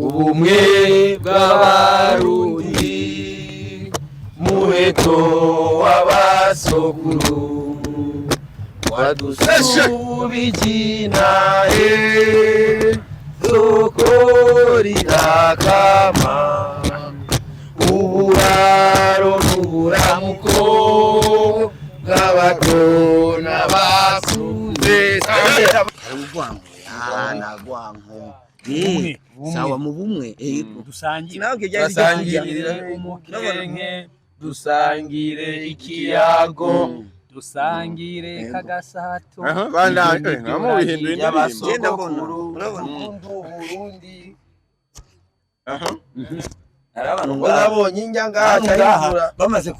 ubumwe bw'abarundi muheto w'abasokuru wadusubijinahe zokoriragama uburaro n'uburamuko bw'abato n'abakuze nagwanko sawa mu bumwe dusangire umukenke dusangire ikiyago dusangire kagasato namubihinduye y'abasokuru Burundi barabonye injanga bamaze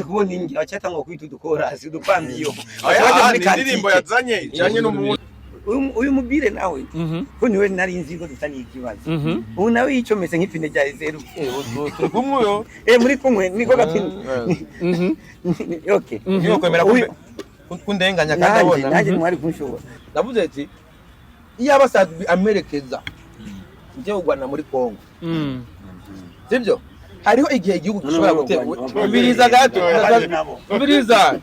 kubona injya cyatangwa kwita udukorasi dupambiyo indirimbo yazanye ijanye n'umuntu uyu mubire nawe ko niwe nari nzi ko dutaniye ikibazo ubu nawe yicometse nk'ipine rya zeru kumwe muri kumwe niko gapine okay niyo kwemera kundenganya kandi abona nanjye mwari kunshobora navuze ati iyo abasad amerekeza nje ugwana muri Kongo sibyo hariho igihe igihugu gishobora guterwa ubiriza gato ubiriza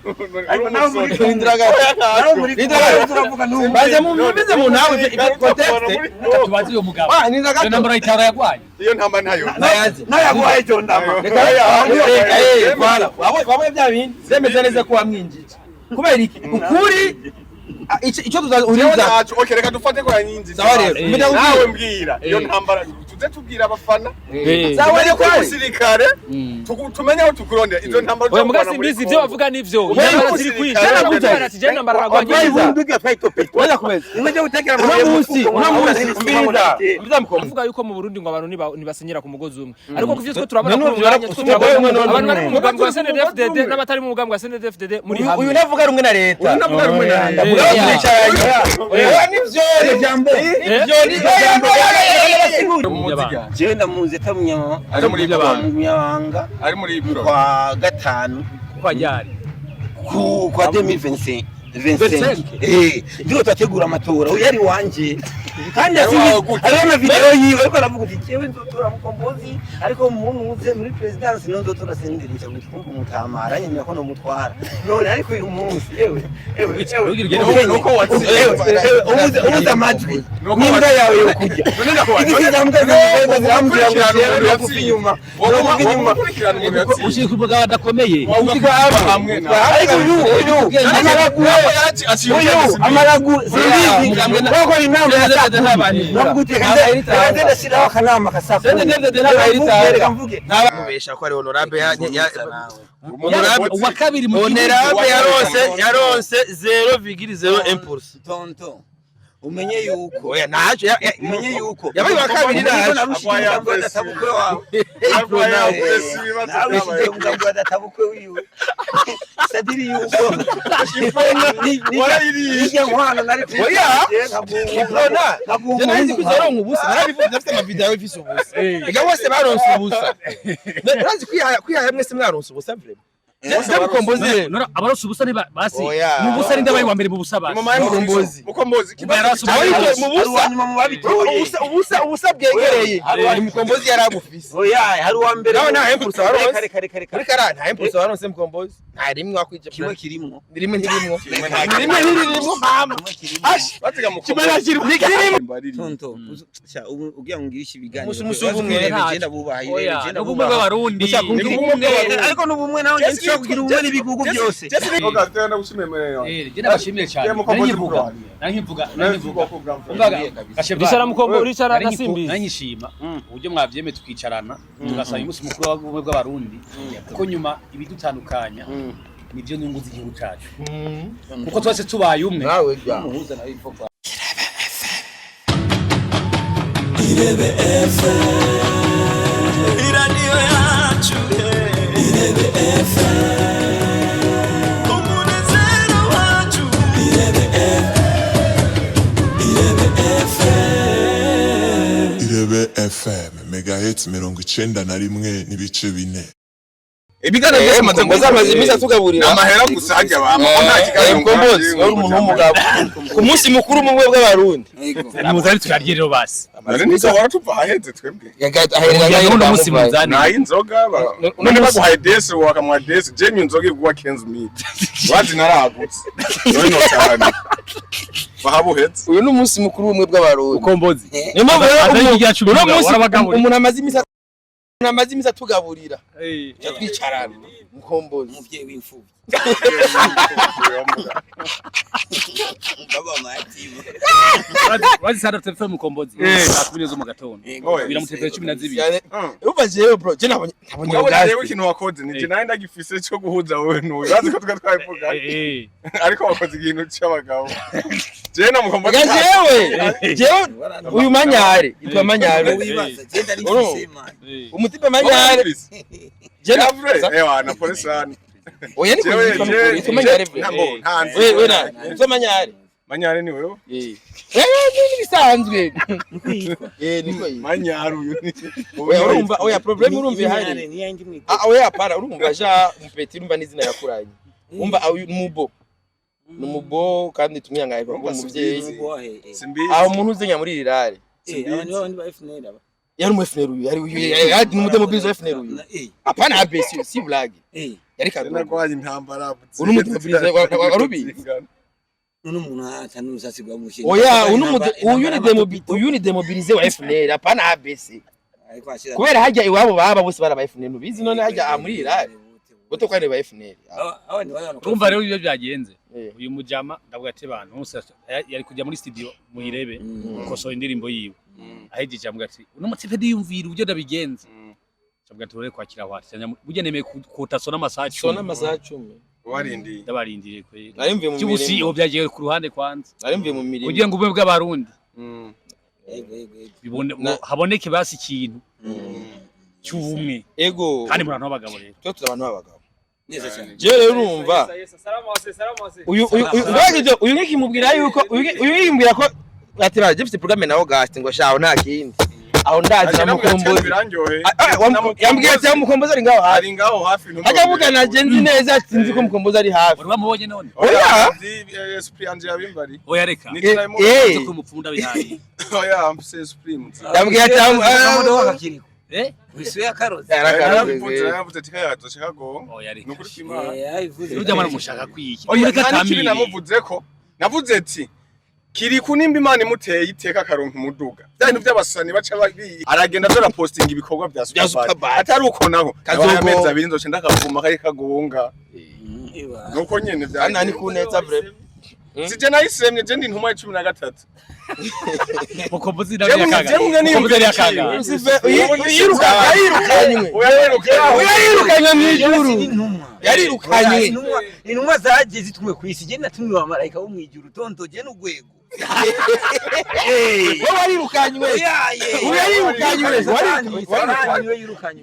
ariko nawe muri turavuga n'ubu baje mu bize mu nawe context tubazi uyo mugabo niza gato nambara itara yagwaye iyo ntamba nayo nayaguhaye cyo ndama voilà wabwe bya bindi zemeze neza ko wamwinjije kubera iki ukuri icyo tuzahuriza okay reka dufate ko yanyinzi sawa rero nawe mbwira iyo ntambara tuze tubwira abafana sawa rero ko musirikare tumenye aho tukurondera izo ntambara oya mugasi mbizi ibyo bavuga nivyo intambara ziri kwisha gutera ati je ntambara ragwanye wala kumeza imwe gutekera mvuga yuko mu Burundi ngo abantu nibasenyera ku mugozi umwe ariko kuvyo twe turabona ko abantu bari mu mugambi wa CNDD-FDD n'abatari mu mugambi wa CNDD-FDD muri hamwe uyu navuga rumwe na leta uyu navuga rumwe na leta jewe ndamuzi tamunyama ari muri Nyabanga ari muri kwa gatanu kwa ryari kwa 2025 ndiko twategura amatora uyu ari wanje kandi ariho na video yiwe ariko aravuga uti jewe nzotora mukombozi ariko umuntu uze muri presidence no nzotora senderisha gutfunga umutamara nyine ko no mutwara none ariko uyu munsi nuko watsinze umuze amajwi nimba yawe yo kujya igihe ndamubwira zirambwira ngo jewe inyuma ushika ubwa badakomeye uvuga hamwe amaragu sinzi nako inama ndashyiraho akanama kasafu ntabamubesha ko ari honorable wa kabiri mu honorable yaronse 0,01% tonto umenye yuko oya naje umenye yuko yabaye wa kabiri natabukwe wawe natabukwe wiwe sadiri yuko nijya nkwano nari oya je nazi kuzoronka ubusa narabivuze ndafite ama video y'ifise ubusa ega bose baronse ubusa nazi kwiha mwese mwaronse ubusa vraiment Mukombozi nora abaronse ubusa ni basi mu busa ninde bari wa mbere mu busa basi mukombozi kibazo mu busa mu babitoye ubusa bwegereye ari mukombozi yarabufise oya hari wa mbere nawe nta impulse waronse kare nta impulse waronse mukombozi nta rimwe wakwije kimwe kirimo rimwe ntirimwo mama ash batiga mukombozi kirimo tonto ugiye ngirisha ibiganiro musubumwe bigenda bubaye bigenda ubumwe bw'abarundi ariko n'ubumwe nawe nshaka kugira ubumwe n'ibigugu byose ogatenda gushimemere je nabashimiye cyane nankivuga Richard Mukombo Richard Nasimbi nanyishima uburyo mwavyeme tukicarana tugasaba umunsi mukuru w'ubumwe bw'abarundi kuko nyuma ibidutandukanya nivyo nyungu z'igihugu cyacu kuko twese tubaye umwe nawe muhuza nawe ifokwa Irebe FM iradiyo yacu Irebe FM umunezero wacu Irebe FM Irebe FM megahertz 91 n'ibice 4 Ibigana byose amaze imisi atugaburira amahera gusa hajya bama nta kiganiro Mukombozi wari umuntu w'umugabo ku munsi mukuru mu bwe bw'abarundi muzari tukarye rero basi ari nizo waratuva haheze twebwe ahereza no musi muzani na inzoga none baguhaye desi wakamwa desi jenye inzoga igwa Kenzo meat wazi naragutse none no cyane bahabuhetse uyu ni umunsi mukuru w'umwe bw'abarundi Mukombozi niyo mpamvu rero umuntu amaze imisi atugaburira twicarana Mukombozi umuvyeyi w'imfubyi wazi sana telefone Mukombozi nakubiriza zo mu gatondo biramutevye 12 uba jewe bro je nabonye ubwaje ikintu wakoze ni je nari ndagifise cyo guhuza wowe n'uyu bazi ko twavuga ariko wakoze ikintu cy'abagabo je na Mukombozi jewe uyu manyare itwa manyare wibaza je ndari mfise man umutipe manyare je na na polisi oya niko yitwa manyare we na yitwa manyare ni wewe ni bisanzwe niko manyare uyu urumva oya problem urumva hari oya para urumva ja mpeti urumva n'izina yakuranye umva numubo kandi tumyangaye ko umuvyeyi aho umuntu uzenya muri rirare abantu ba FNL aba yari mu FNL uyu yari n'umudemobilizo FNL uyu apana abesi si blague yari kadugwaye intambara uri umudemobilizo warubi umuntu atanuza sigwa mushye oya uyu ni demobilize wa FNL apana abesi kubera hajya iwabo baba bose bara FNL bizi none hajya muri rirare boto kwani ba FNL urumva rero ibyo byagenze uyu mujama ndavuga ati bantu yari kujya muri studio muhirebe koso indirimbo yiwe ahejeje amuga ati uno mutipe ndiyumvira ubyo ndabigenze cyabwa turore kwakira wati bugenemeye kutasona amasaha 10 warindi ndabarindiriye kwe narimvuye mu mirimo cyubusi byagiye ku ruhande kwanza narimvuye mu mirimo ugiye ngo ubwe bw'abarundi bibone haboneke basi ikintu cy'ubumwe ego kandi muri abantu b'abagabo rero cyo abantu b'abagabo neza cyane je rero urumva uyu nkimubwira yuko uyu yimbwira ko ati baje bifite programme nawo gast ngo shaho nta kindi aho ndazi na Mukombozi yambwiye ati Mukombozi ari ngaho hafi hajya mugana genzi neza sinzi ko Mukombozi ari hafi uri bamubonye none oya esprit anje yabimbari oya reka niko mupfunda bihari oya ampse esprit yambwiye ati akakiriko wisuye akaroze yaravuze ati kaya toshaka go oya reka nukuri kimana ujya muri mushaka kwiki oya kandi namuvuze ko navuze ati kiri kunimba Imana imuteye iteka karonka umuduga byane by'abasani baca aragenda dora posting ibikorwa bya Superbad atari uko naho kazomeza abiri nzoce ndakavuma kari kagonga nuko nyene bya nani kuneza bre sije nayisemye je ndi ntuma 13 Mukombozi ndabiyakaga Mukombozi yakaga yirukanywe mwijuru yarirukanywe intumwa zagiye zitumwe kwisi je natumwe wa marayika wo mwijuru tontoje n'ugwego warirukanywe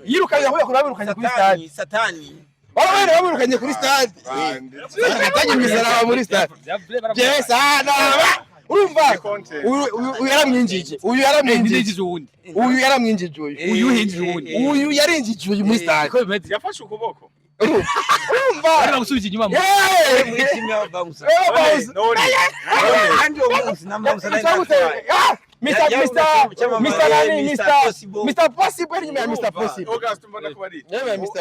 yirukanywe aho yakurabirukanya kuri satani wabere wabirukanye kuri stade agatanye misara muri stade je sana urumva uyu yaramwinjije uyu yaramwinjije uyu yarinjije uyu muri stade yafashe ukuboko urumva ari bagusubije inyuma mu mwishimye bamusa none kandi umunsi namusa Mr. Possible nyuma ya Mr. Possible. August mbona ko bari.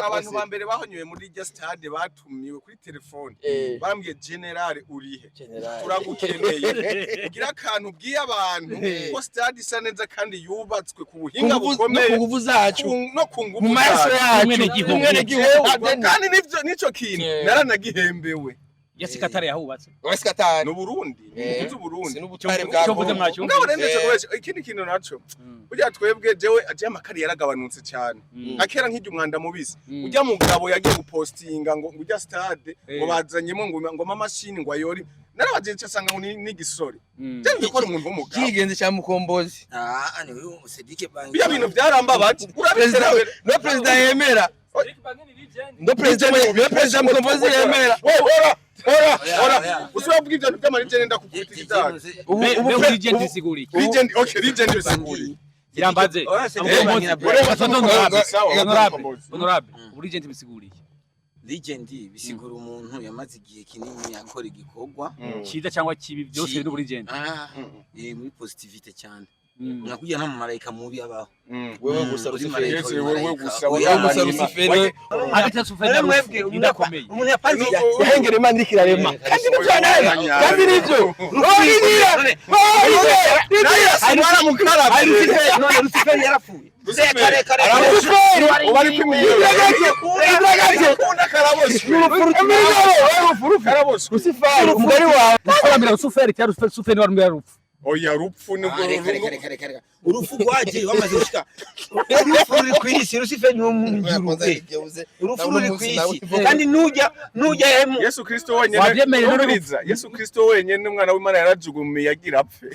Abantu ba mbere bahonywe muri iryo stade batumiwe kuri telefone. Bambwiye General urihe. Turagukeneye. Ugira akantu bwiye abantu ko stade isa neza kandi yubatswe ku buhinga bukomeye. No kuguvu zacu. No kunguvu. Mu maso yacu. Mwene gihugu. Kandi nico kintu naranagihembewe. Yasikatare yahubatse. Wasikatare. No Burundi. N'ubuzu Burundi. N'ubutare bwa Burundi. Ngabo rendetse kubesha ikindi kintu naco. Ujya twebwe jewe aje amakari yaragabanutse cyane. Akera nk'ijya umwanda mubisi. Ujya mugabo yagiye gupostinga ngo ujya stade ngo bazanyemo ngo machine ngo ayori. Narabaje asanga ni gisori. Cyane ko ari umuntu w'umugabo. Kigenze cya Mukombozi. Ani uyu Sedike Bangi. Biya bintu byaramba bati. Urabizera no president yemera. No president Mukombozi yemera. Ora. Usubabwira ibyo by'amarijene ndakukubita. Ubu legend bisiguri. Legend bisiguri. Irambaze. Honorable. Ubu legend bisiguri. legend bisigura umuntu yamaze igihe kinini akora igikorwa cyiza cyangwa kibi byose biri muri legend muri positivity cyane nakugira nta marayika mubi abaho wewe gusa wewe gusa Lucifere hagati ya Lucifere mwebwe ndakomeye umuntu yapanze yahengera Imana ikirarema kandi mutwana kandi nivyo Ari mukaraba Lucifere yarapfuye ubari kwimiyo Lucifere umugari wawe usobanura Lucifere cyangwa Lucifere wari mu rupfu oya rupfu ni urupfu rwaje wamaze gushika urupfu ruri kwisi Lucifere ni umuntu urupfu ruri kwisi kandi nujya Yesu Kristo wenyene Yesu Kristo wenyene umwana w'Imana yarajugumiye yagira apfe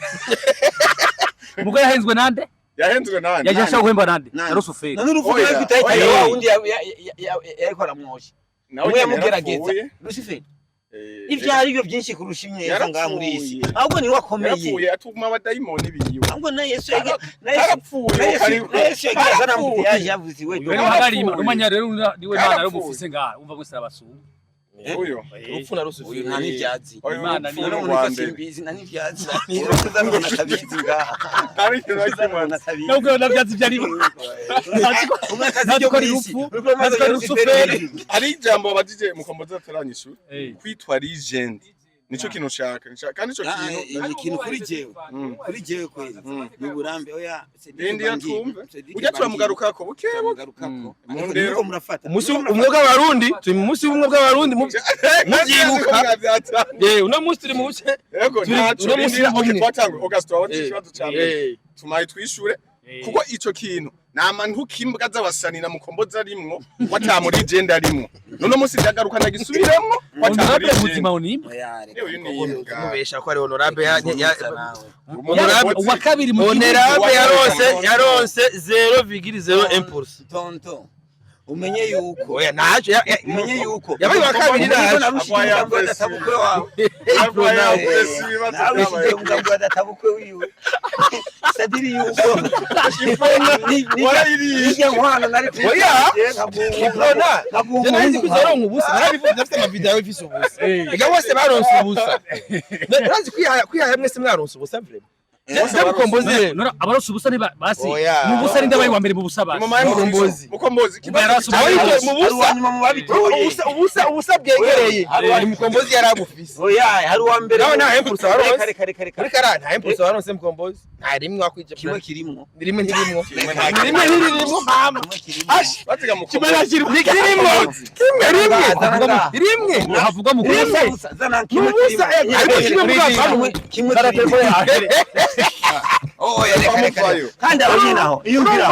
umugore yahenzwe nande yahenzwe nande yashaka guhemba nande Lucifere n'urupfu ruri kwitahita wa undi yariko aramwosha nawe yamugerageza Lucifere ivyo ari byo byinshi kurusha imyeza ngaha muri isi ahubwo ni wakomeye yarapfuye atuma abadayimoni biyiwe ahubwo na Yesu yarapfuye yagiye mu yaje yavuze we rero hagari umanya rero niwe Imana rero mufise ngaha umva mwese abasungu uyo urupfu na Lucifere nta n'ivyazi Imana ni no muri simbizi nta n'ivyazi ni kuzamwe na kabizi ngaha ari kimana nubwo navyazi byari umwakazi cyo kuri isi Lucifere ari ijambo abajije mukomboza ataranyishura kwitwa legend nico kintu shaka kandi ico kintu ni kintu kuri jewe kweli ni burambe oya ndi yatumve ujya turamugarukako bukebuke ndero murafata umunsi umwe bw'abarundi turi mu munsi umwe bw'abarundi mubyibuka uno munsi turi mu buce yego uno munsi twatangwe August ikibazo cyane tumaye twishure kuko ico kintu nama ntukimbwa z'abasanira mukomboza rimwo watamuri legend arimwo none munsi ndagaruka nagisubiremmo watamuri ubuzima unimba mubesha ko ari honorable wa kabiri mu honorable yaronse 0,01% tonto umenye yuko oya naje umenye yuko yabaye wa kabiri natabukwe wawe nawe adatabukwe wiwe sadiri yuko nijya nkwano nari oya nabona nazi kuzaronka ubusa narabivuze afite ama video ifise ubusa ega bose baronse ubusa nazi kwihaya mwese mwaronse ubusa vrema mukombozi abaronse ubusa ni basi n'ubusa ni ndabaye wa mbere mu busa basi mukombozi ubusa bwegereye ni mukombozi yaragufise oya hari wa mbere nawe nta impulse waronse kare nta impulse waronse mukombozi nta rimwe wakwije kimwe kirimo rimwe ntirimwo mama ash batiga mukombozi rimwe havuga mu kubusa zana kimwe kimwe kandi abanyinaho iyo ngira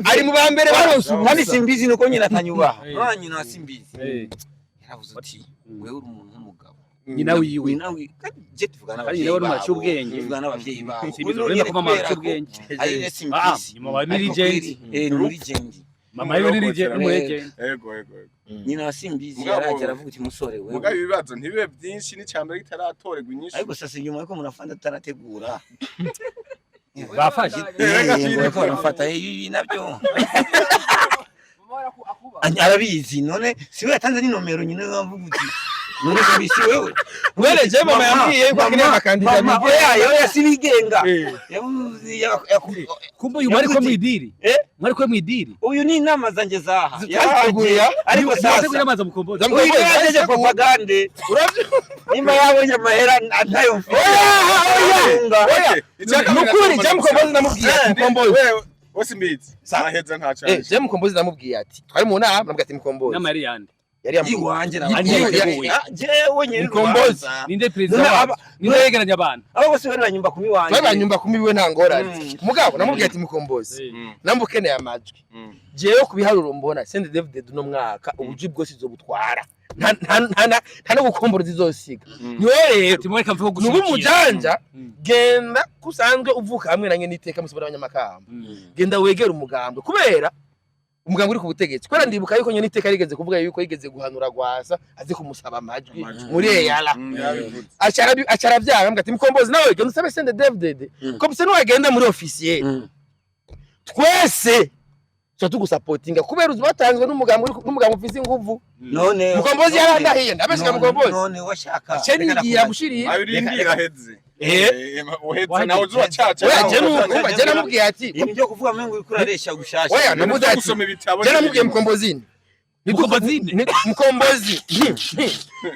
ari mu bambere baronse kandi simbizi nuko nyina atanyubaha nyina simbizi yaravuze ati wewe uri umuntu w'umugabo nyina wiwe nawe je tuvugana n'abavyeyi nyina wari ubwenge tuvugana n'abavyeyi bawe simbizi urenda ko mama ubwenge ari simbizi mama ni legend ni legend mama ni legend yego nyina simbizi yaraje aravuga ati musore wewe mugabe ibibazo ntibibe byinshi n'icambere kitaratorerwa inyishu ariko sasa nyuma yuko murafanda tarategura bafashe ko barafata ibi nabyo arabizi none siwe yatanze ni nomero nyine bavuga uti none bisi wewe wereje mama yambwiye ko kiri amakandida mama yayo yasibigenga kumbe uyu mwari ko mwidiri mwari ko mwidiri uyu ni inama zanje zaha yahaguya ariko sasa kwiramaza mukombozi uyigaje propagande nimba yabonye amahera ntayo nukuri je mukombozi namubwiye mukombozi wose mbizi naheza nta cyane je mukombozi namubwiye ati twari mu nama namubwiye ati mukombozi nama yari yande yari iwanje jewe nyine mukombozi ninde president ninde yegeranya abantu abo bose bari banyumba kumi wanje bari banyumba kumi we ntangorane mugabo namubwiye ati mukombozi nambukeneye amajwi jewe kubiharuro mbona sende David no mwaka ubuji bwose izobutwara nta no gukombora zizosiga niwe rero timwereka mvugo gushikira nubu mujanja genda kusanzwe uvuka hamwe nange niteka musubira abanyamakamba genda wegera umugambwe kubera umugambwe uri ku butegetsi kwera ndibuka yuko nyene iteka rigeze kuvuga yuko yigeze guhanura Gwasa azi kumusaba amajwi muri eyala acara byanga mbwa ati mukombozi nawe genda usabe sende David ko bise no wagenda muri officier twese cyo tugusupportinga kubera uzibatanzwe n'umugabo ufise inguvu none mukombozi yarandahiye ndabeshya mukombozi none washaka ceni ngiye gushiriye abirindira heze uhetse nawe uzuba caca oya je nuko je namubwiye ati ibyo kuvuga mwe ngo ikoresha gushasha oya namuda ati gusoma ibitabo je namubwiye mukombozini mukombozi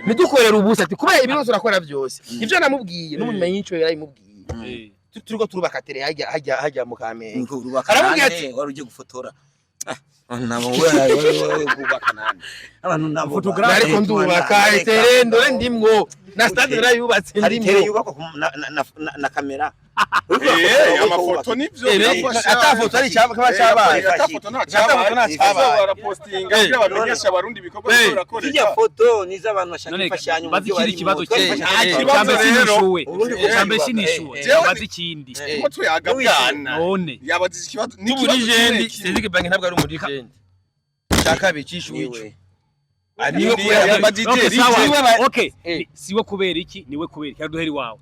nidukorera ubusa ati kubera ibibazo urakora byose ivyo namubwiye n'umumenyi yico yarayimubwiye turiko turubaka tere hajya mu Kamenge aramubwiye ati wari uje gufotora nabo wewe kubaka nani abantu nabo photographe ariko ndubaka tere ndore ndimwo na stade yarayubatse ndimwo yubaka na kamera amafoto nivyo atafoto ari cyaba cyabaye atafoto nta cyabaye barapostinga kugira bamenyesha abarundi bikorwa barakora zijya foto ni z'abantu bashaka ifashanyo mu byo bari ikibazo cyambe sinishuwe cyambe sinishuwe bazi ikindi ko tuyagabwana none yabazi ikibazo ni legend Cedric Bangi ntabwo ari muri legend shaka bicisha wico ariyo kubera okay siwe kubera iki niwe kubera iki duheri wawe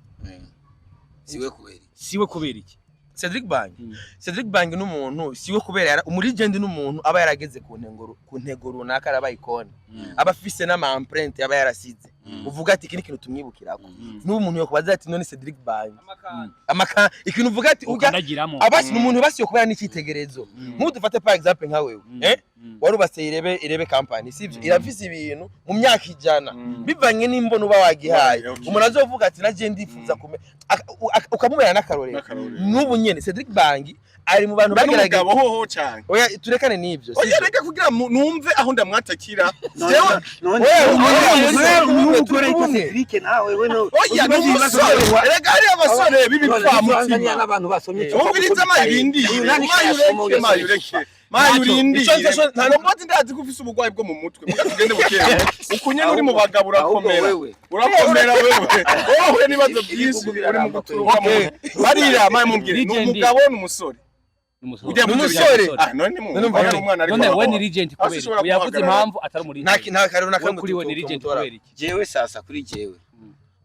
siwe kubera iki Cedric Bangi n'umuntu siwe kubera umulegend n'umuntu aba yarageze ku ntego runaka arabaye ikone aba afise n'ama empreinte aba yarasize uvuga ati iki kintu tumwibukirako n'umuntu yo kubaza ati none Cedric Bangi amaka ikintu uvuga ati ujya abasi n'umuntu basiyo kubera n'ikitegerezo nk'udufate par exemple nka wewe warubase irebe company sivyo irafise ibintu mu myaka ijana bivanye n'imbono uba wagihaye umuntu azovuga ati naje ndifuza ukamubera n'akarorero n'ubu nyene Cedric Bangi ari mu bantu bagerageza hoho cyane oya turekane n'ivyo oya reka kugira numve aho ndamwatakira jewe Cedric nawe we no oya n'umusore reka ari abasore b'ibipfamutima n'abantu basomye ubwiriza mayirindi mayurindi nta nubwo ndazi ko ufise ubugwayi bwo mu mutwe mugende bukeye ukunye uri mu bagabo urakomera wowe nibazo byinshi uri mu guturuka mu barira maye mumbwire n'umugabo n'umusore n'umusore none umwana ari none we ni legend kubera yavuze impamvu atari muri nta karero na kamwe kuri we ni legend kubera iki jewe sasa kuri jewe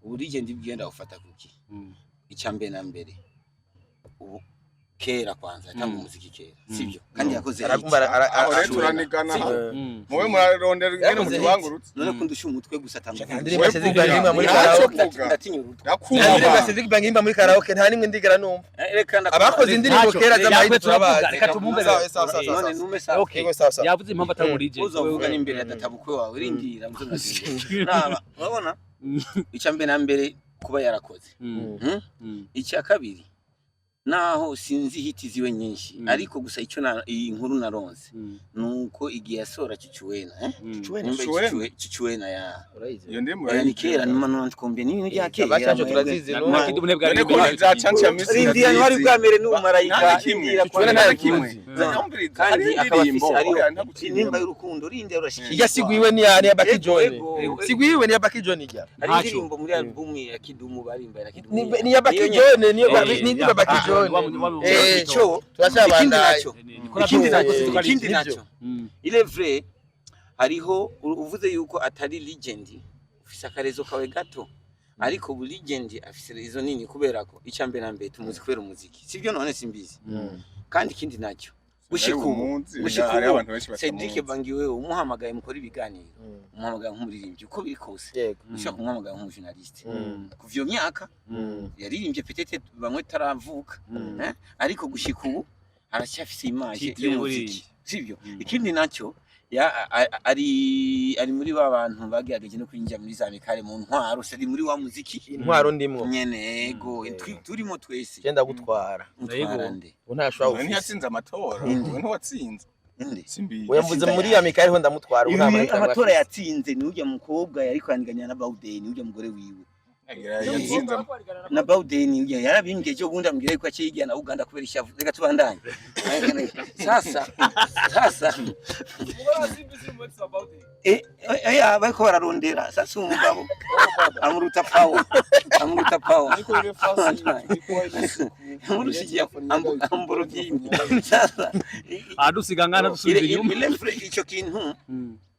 ubu legend bigenda ufata kuki icyambe na mbere ubu kera kwanza cyangwa umuziki kera sivyo kandi yakoze turanigana muwe murarondera ingene mu kibangurutse none kundusha umutwe gusa tambuka ndirimba Cedric Bangi muri karaoke Cedric Bangi muri karaoke nta nimwe ndigera numva abakoze indirimbo kera z'amahitwe turabazi reka tumumbe none nume sawa okay sawa yavuze impamvu atari muri legend uzovuga n'imbere adatabukwe wawe rindira naba urabona icyambe na mbere kuba yarakoze icya kabiri naho sinzi hiti ziwe nyinshi ariko gusa icyo iyi nkuru naronse nuko igiye asora Cicuwena Cicuwena ya iyo ndimo yani kera numa tkombe nini yake abacacu turazizi no kidubune bwa ko zacanca misi rindi wari bwamere n'umarayika Cicuwena nta kimwe kandi akabafise ari nimba y'urukundo rindi urashikira yasigwiwe ni ya Baki John sigwiwe ni ya Baki John ijya ari indirimbo muri album ya Kidumu barimba ya Kidumu ni ya Baki John ni ya Baki John cyo turashabandanya ikindi nacyo ile vrai hariho uvuze yuko atari legend ufise akarezo kawe gato ariko bu legend afise izo nini kubera ko icyambe na mbere tumuzi kubera umuziki sivyo none simbizi kandi ikindi nacyo gushikubu Cedric Bangi wewe umuhamagaye mukora ibiganiro umuhamagaye nk'umuririmbyi uko biri kose ushaka umuhamagaye nk'umujournaliste kuvyo myaka yaririmbye petete bamwe taravuka ariko gushikubu aracyafise image y'umuziki sivyo ikindi nacyo ari muri bantu bagerageje no kwinjira muri za mikare mu ntwaro sari muri wa muziki intwaro ndimwo nyene ego turimo twese genda gutwara utwarande unashwa ntiyatsinze amatora ntwatsinze simbi uyamvuze muri ya mikare ho ndamutwara amatora yatsinze ni ujya mukobwa yari kwandikanya na Baudeni ujya mugore wiwe na Baudeni yarabimbye cyo bundi ambwira ko aciye na Uganda kubera ishavu reka tubandanye sasa bariko bararondera sasa umugabo amuruta power amurushiye amburugini sasa adusiga ngana dusubiza inyuma icyo kintu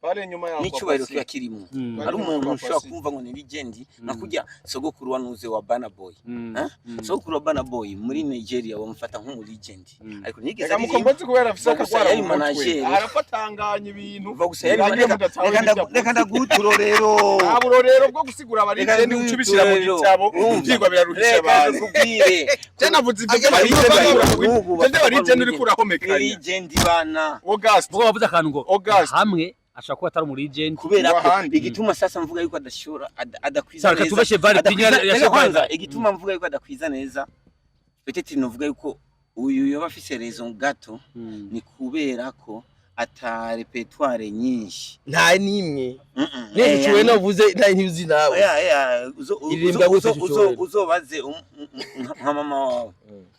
pale nyuma yaho n'icyubahiro kiba kirimo hari umuntu ushobora kumva ngo ni legend nakujya sogokuru wanuze wa Burna Boy sogokuru wa Burna Boy muri Nigeria bamufata nk'umu legend ariko nigeze ari mukombozi kubera afisa akagwara mu mutwe arafatanganya ibintu reka ndaguturorero aburorero bwo gusigura abari legend ucubishira mu gitabo byigwa biraruhisha abantu kubwire cyane avuze ibyo bari legend uri kurahomekanya legend bana August vuga bavuze akantu ngo August hamwe ashaka kuba atari muri legend kubera ko igituma sasa mvuga yuko adashora adakwiza neza tubeshe Vari Pinyara yashaka igituma mvuga yuko adakwiza neza petete novuga yuko uyu yoba afise raison gato ni kubera ko ata repertoire nyinshi nta nimwe n'ucuwe navuze nta ntizi nawe uzobaze nka mama wawe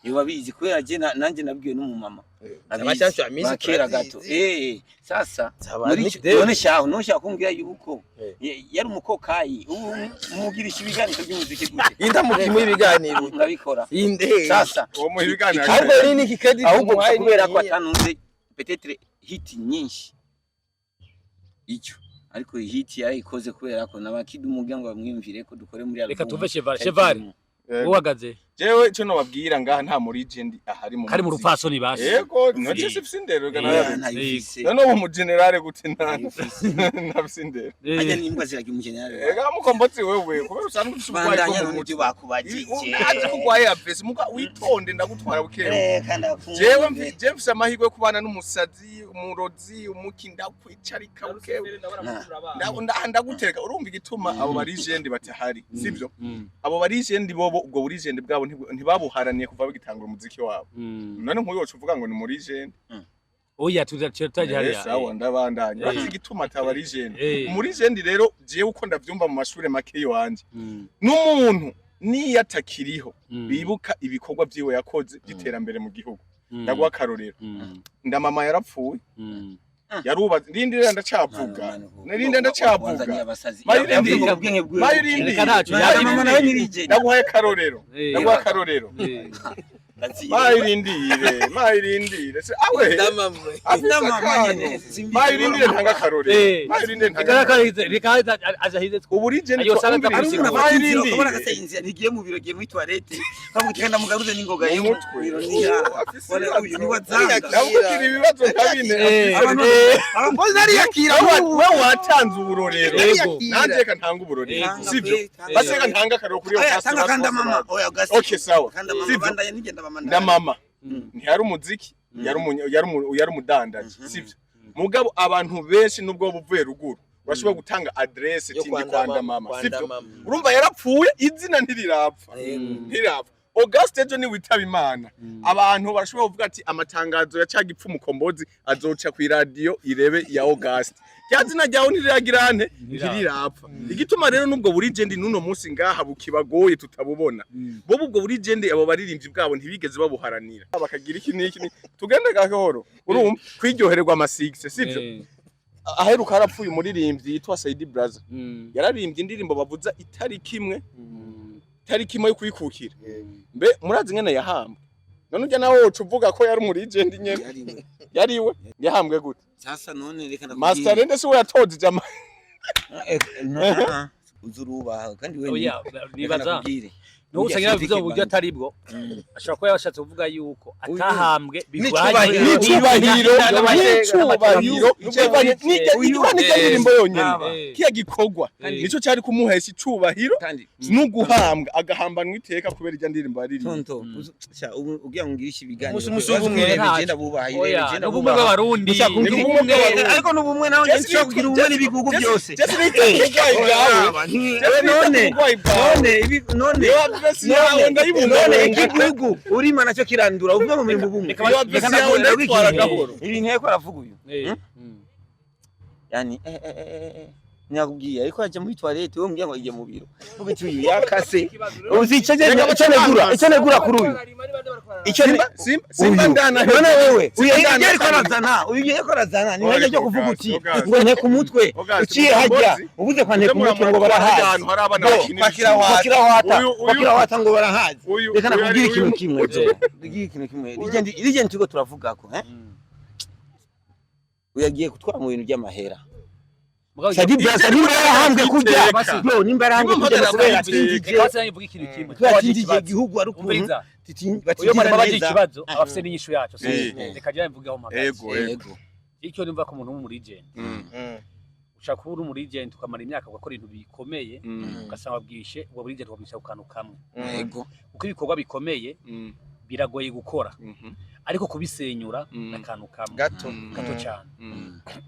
yoba bizi kubera je nanje nabwiwe n'umumama abashansho amizi kera gato sasa none shaho no shaka kumbwira yuko yari umukokayi umugirisha ibiganiro by'umuziki gute inda mukimu ibiganiro ngabikora inde sasa uwo mu ibiganiro ahubwo nini kikadi ahubwo kubera ko atanunze peut-être hit nyinshi icyo ariko hit yarayikoze kubera ko nabakidi umuryango bamwimvire ko dukore muri album reka tuve Cheval uhagaze jewe cyo nobabwira ngaha nta muri legend ahari mu kari mu rufasoni bashi yego noje sifisindero gana ntabifise none ubu mu general gute ntabisindero ajya nimbwa ziragira mu general ega mukombotsi wewe kubera usanzwe ufite bandanya n'ibyo bakubagije aje kugwaye avese muga witonde ndagutwara bukewe jewe mfise amahirwe yo kubana n'umusazi umurozi umukinda kwicarika bukewe ndaguteka urumva igituma abo bari legend batahari sivyo abo bari legend bobo ubwo buri legend bwabo ntibabuharaniye kuva bagitangura umuziki wabo none nkuyo uvuga ngo ni muri legend oya tutaje hariya sawa ndabandanya bati gituma ataba legend muri legend rero je uko ndavyumva mu mashure make yanje n'umuntu ni yatakiriho bibuka ibikorwa byiwe yakoze byiterambere mu gihugu ndagwa karorero ndamama yarapfuye yaruba rindira ndacavuga nirinde ndacavuga mayirindi mama nawe nirije ndaguhaye karorero mayirindire se awe mayirindire ntanga karorero mayirindire ntanga reka aje hize uburije ni mayirindi ubona gasayinzi ntigiye mu biro giye mu toilette kamugikanda mugaruze n'ingoga yo wala uyu ni wazanga ndakukira ibibazo kabine abamboza ari yakira wewe watanze uburorero nanje ka ntanga uburorero sivyo baseka ntanga karorero kuri yo kasta kanda mama oya gasi okay sawa kanda mama bandanye nigenda mama na mama ntiyari umuziki yari umudandaji sivyo mugabo abantu benshi nubwo buvuye ruguru bashobora gutanga adresse tindi kwanda mama sivyo urumva yarapfuye izina ntirirapfa Auguste ejo ni witaba Imana abantu barashobora kuvuga ati amatangazo ya cagipfu mukombozi azoca ku radio irebe ya Auguste yazina ryaho ntiriragirane ntirirapfa igituma rero nubwo buri legend nuno munsi ngaha bukibagoye tutabubona bo ubwo buri legend abo baririmbyi bwabo ntibigeze babuharanira bakagira iki niki tugende gahoro urumva kwiryohererwa ama6 sivyo aheruka harapfuye umuririmbyi yitwa Saidi Brother yararimbye indirimbo bavuza itariki imwe yo kwikukira mbe murazi ngene yahambwe none ujya nawe ucuvuga ko yari muri legend nyene yariwe yahambwe gute sasa none reka master rende se we yatoje jama uzurubaha kandi we oya nibaza no usanga bivuze mu buryo atari bwo ashobora kuba yashatse kuvuga yuko atahambwe bigwaye n'icubahiro n'indirimbo yonyene kiya gikorwa nico cyari kumuhesha icubahiro n'uguhambwa agahambanwa iteka kubera irya ndirimbo yaririmba tonto ugiye ngirisha ibiganiro musuzumwe bigenda bubaha bigenda bubaha n'abarundi ariko n'ubumwe nawe nshobora kugira ubumwe n'ibihugu byose none igihugu urima nacyo kirandura uvuga mu mirimo bumwe reka ndakunda ibintu yako aravuga uyu yani nyakubwiye ariko aje muri toilette wo mbwiye ngo ije mu biro ubiti uyu yakase icyo negura kuri uyu simba ndana none wewe uyu yeko razana ni naje cyo kuvuga uti ngo nteka umutwe uciye hajya ubuze kwa nteka umutwe ngo barahazi pakira wata ngo barahazi reka nakubwira ikintu kimwe legend tuko turavuga ko uyagiye kutwara mu bintu by'amahera Sadi brasa nimba yarahambwe kujya bro nimba yarahambwe kujya kubera atindije igihugu ari ukuntu uyo mara babaje ikibazo abafise n'inyishu yacu reka jya mvugaho magazi yego icyo nimba ko umuntu w'umuri agent ushaka kuba umuri agent ukamara imyaka ugakora ibintu bikomeye ugasanga bwishe ubwo buri agent wabisha ukanu kamwe yego uko ibikorwa bikomeye biragoye gukora ariko kubisenyura nakantu kamwe gato cyane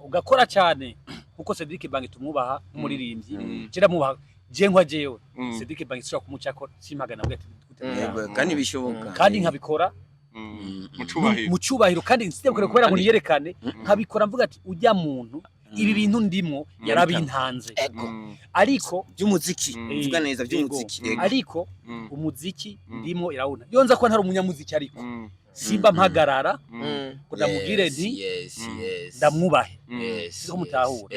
ugakora cyane kuko Cedric Bangi tumwubaha umuririmbyi kira mubaha jenkwa jewe Cedric Bangi sishaka kumucako simpagana bwe kandi bishoboka kandi nkabikora mu cyubahiro kandi nsitebukore kubera ngo niyerekane nkabikora mvuga ati ujya muntu ibi bintu ndimo yarabintanze ariko by'umuziki uvuga neza by'umuziki ariko umuziki ndimo irawuna yonza ko ntari umunyamuziki ariko simba mpagarara kudamugire nti ndamwubahe siko mutahura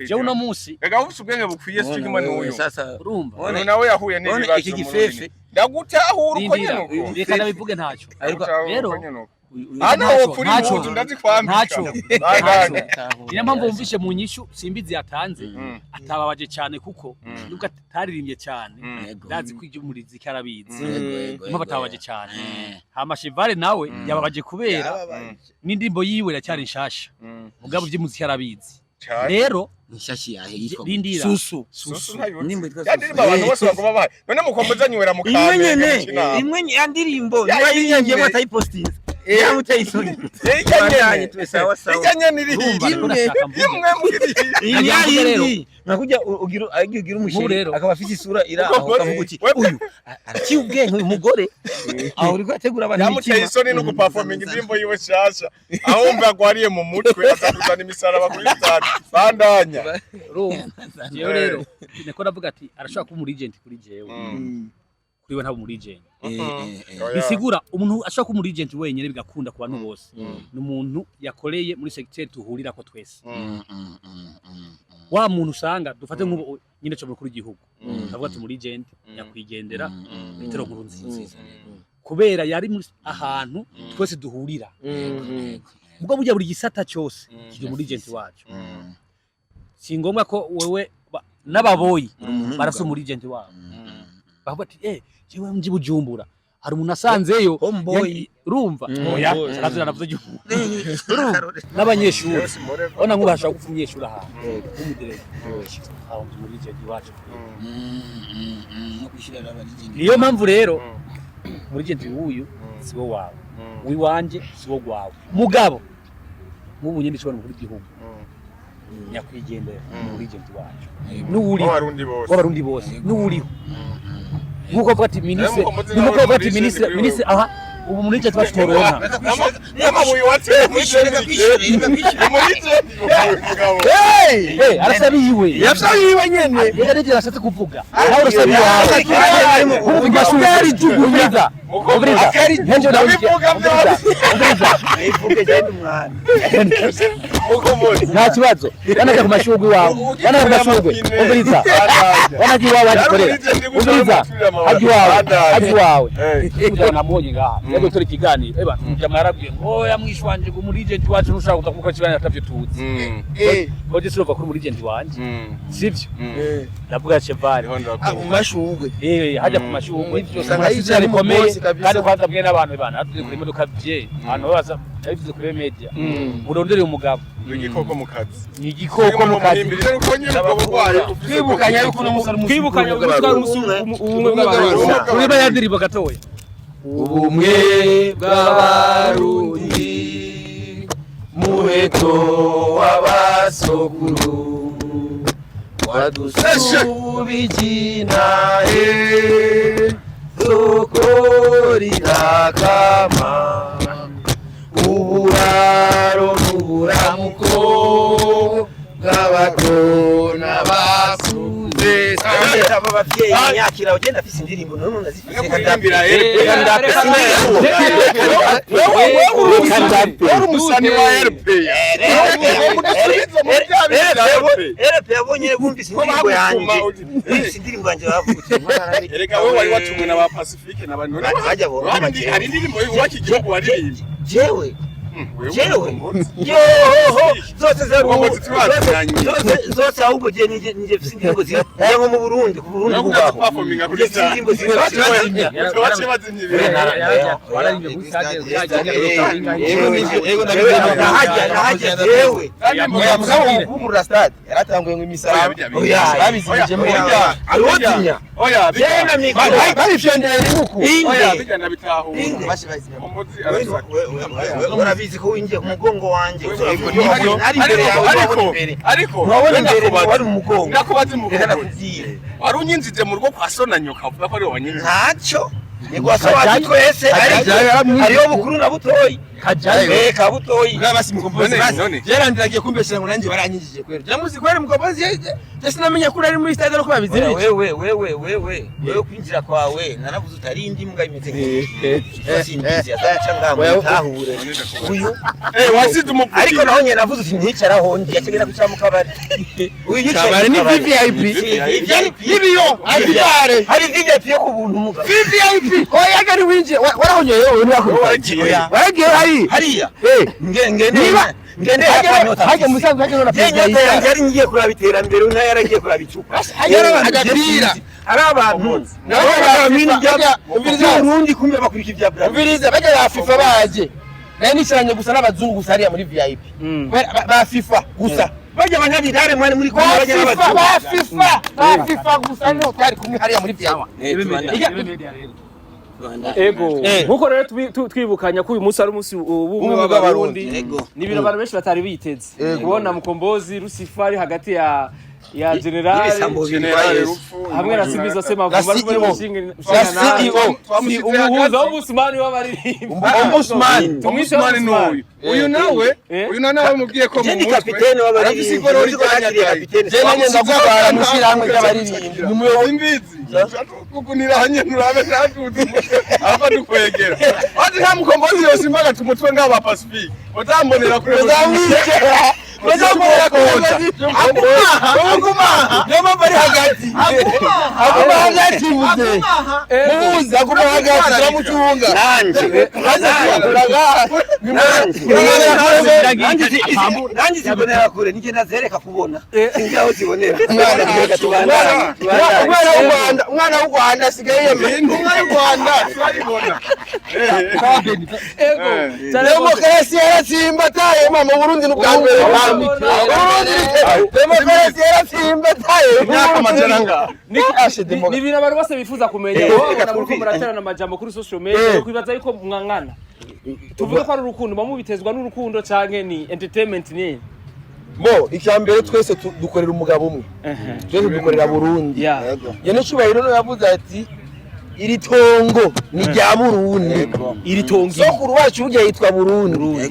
je uno munsi rega ufite ubwenge bukwiye sikimo ni uyu sasa urumva none nawe yahuye n'ibibazo iki gifefe ndagutahura uko nyene uko reka nabivuge ntacyo rero wo kuri mutu ndazikwambika niyo mpamvu wumvishe mu nyishu simbizi yatanze atababaje cyane kuko nubwo ataririmbye cyane ndazi ko ibyo muri zikarabizi niyo batababaje cyane hamashivare nawe yababaje kubera n'indimbo yiwe yacyari nshasha mugabo by'umuziki yarabizi rero nishashi yahe yitwa susu nimba itwa yandirimbo abantu bose bagoma bahe none mukomeza nywera mu kamera imwe yandirimbo niyo batayipostinze yamuteye isoni ijanye n'irihimwe imwe nakuja ugira umushiri akaba afite isura iraho kavuga uti uyu araciye ubwenge uyu mugore aho uri kwategura abantu yamuteye isoni no guperforming indirimbo yiwe shasha aho mba gwariye mu mutwe atazana imisaraba kuri stade bandanya jewe rero niko navuga ati arashaka kuba muri agent kuri jewe kuriwe ntabo muri agent bisigura umuntu ashaka kuba muri agent wenyene bigakunda ku bantu bose n'umuntu yakoreye muri secteur tuhurira ko twese wa muntu usanga dufate nk'ubu nyine cyo muri gihugu ndavuga ati muri agent yakwigendera bitero nkuru nziza kubera yari ahantu twese duhurira ubwo burya buri gisata cyose kiri muri agent wacu si ngombwa ko wewe n'ababoyi barasa muri agent wabo bavuga ati jewe mji Bujumbura hari umuntu asanzeyo urumva oya sarazira navuze n'abanyeshuri ona nkubasha gupfumyeshuri aha umudereva aho muri agent wacu niyo mpamvu rero muri agent wuyu siwo wawe wiwanje siwo gwawe mugabo mubu nyindi cyo muri gihugu nyakwigendera muri agent wacu n'uri w'abarundi bose n'uriho nkuko bwati ministre aha ubu muri cyo twashitoronka n'amabuye watse arasabiwe yasabiwe nyene reka nje nashatse kuvuga nawe arasabiwe ari jugumiza uburiza nje ndabivuga ivuge cyane umwana nta kibazo banaga ku mashugwe wawe banaga ku mashugwe uburiza banaga iwawe agikorera uburiza haji wawe namonye ngaha yego turi kiganiro eba yamarabwiye ngo yamwishwanje ngo muri agent wacu nushaka kuza kuko kiganiro atavyo tuzi koje silova kuri muri agent wanje sivyo ndavuga cheval mu mashugwe haja ku mashugwe byose amashugwe rikomeye kandi kwazabwe n'abantu bana turi kuri imodoka bye abantu baza yabivuze kuri media urondere umugabo igikoko mu kazi ni igikoko mu kazi twibukanya yuko twibukanya ubumwe bw'abantu kuri bayadiribo gatoya ubumwe bw'abarundi muheto w'abasokuru wadusubijinahe zokoridakama uburaro n'uburamuko bw'abatona abavyeyi nyakira ugenda afise indirimbo none nazifise Kandambira Wewe umusani wa RP. RP yabonye bumvise indirimbo yanjye. Indirimbo yanjye bavutse. Erega wowe wari watumwe na ba Pacifique n'abantu. Hajya bo. Hari indirimbo y'uwaki gihugu waririmbye. Jewe zose ahubwo je nije indirimbo zirimo mu Burundi ku Burundi kubaho indirimbo yaratanguye ngo imisara babizije muri arotinya oya babifyondera ibuku oya bijana bitahu urabizi ko winjiye ku mugongo wanje ariko urabona imbere wari mu mugongo ndakubaza umugongo nakubwira wari unyinjije mu rugo kwa so na nyoka uvuga ko ari wanyinjije ntacyo nigwasa wacu twese ariyo bukuru na butoyi kajayo kabutoyi basi mukombozi yarandiragiye kumbeshera ngo nanjye baranyinjije kwera jamuzi kwera mukombozi yese namenya ko ari muri stade no kubabizira wewe kwinjira kwawe naravuze utari indi mbwa imeze sindizi ataca ngamwe tahure uyu wasize umupfu ariko naho nyene navuze uti nticara hondi yakegera kucara mu kabari uyu yicara ni VIP nibiyo abibare hari VIP yo kubuntu muga VIP oyaga ni winjiye warahonyeye wowe waragiye hariya ngende hage musanzwe hage nona nyota yanjye ari ngiye kuraba iterambere una yaragiye kuraba icupa agapira ari abantu nabo baramini bya Burundi kumbe bakurika ibya Brazil ubiriza bajya ba FIFA baje naye nicaranye gusa n'abazungu gusa hariya muri VIP ba FIFA gusa bajya abanyabidare mwari muri kumwe bajya n'abazungu ba FIFA gusa niho twari kumwe hariya muri VIP ego nkuko rero twibukanya ko uyu munsi ari umunsi w'ubumwe bw'abarundi ni ibintu abantu benshi batari biteze kubona Mukombozi Rusifari hagati ya general hamwe na Simbizo sema vuba muri mushinga umuhuza w'umusumani w'abaririmbi umusumani n'uyu uyu nawe mubwiye ko mu mutwe kapitene w'abaririmbi je nagenda gubara mushira hamwe y'abaririmbi umuyobozi imbizi kukunira hanye nurabe nadudu ava dukwegera wati nta Mukombozi yose imbaga tumutwe ngaba Pacifique utambonera kure Bazamura koza. Aguma. Nyama bari hagati. Aguma hagati muze. Muza aguma hagati turamutunga. Nanjye zibonera kure nige nazereka kubona. Singaho zibonera. Umwana w'u Rwanda sigaye yemeye. Umwana w'u Rwanda turabibona. Demokarasi yaratsimba taye mama Burundi n'ubwambere. Demokarasi yaratsimba taye myaka majenanga. Ni ibintu abantu bose bifuza kumenya. Wowe muraterana amajambo kuri social media kwibaza yuko mwankana. Tuvuge ko ari urukundo bamubitezwa n'urukundo canke ni entertainment ni. Bo icyambere twese dukorera umugabo umwe. Twese dukorera Burundi. Yene cyubahiro yavuze ati iri tongo ni rya Burundi. Iri tongo sokuru wacu ujya yitwa Burundi.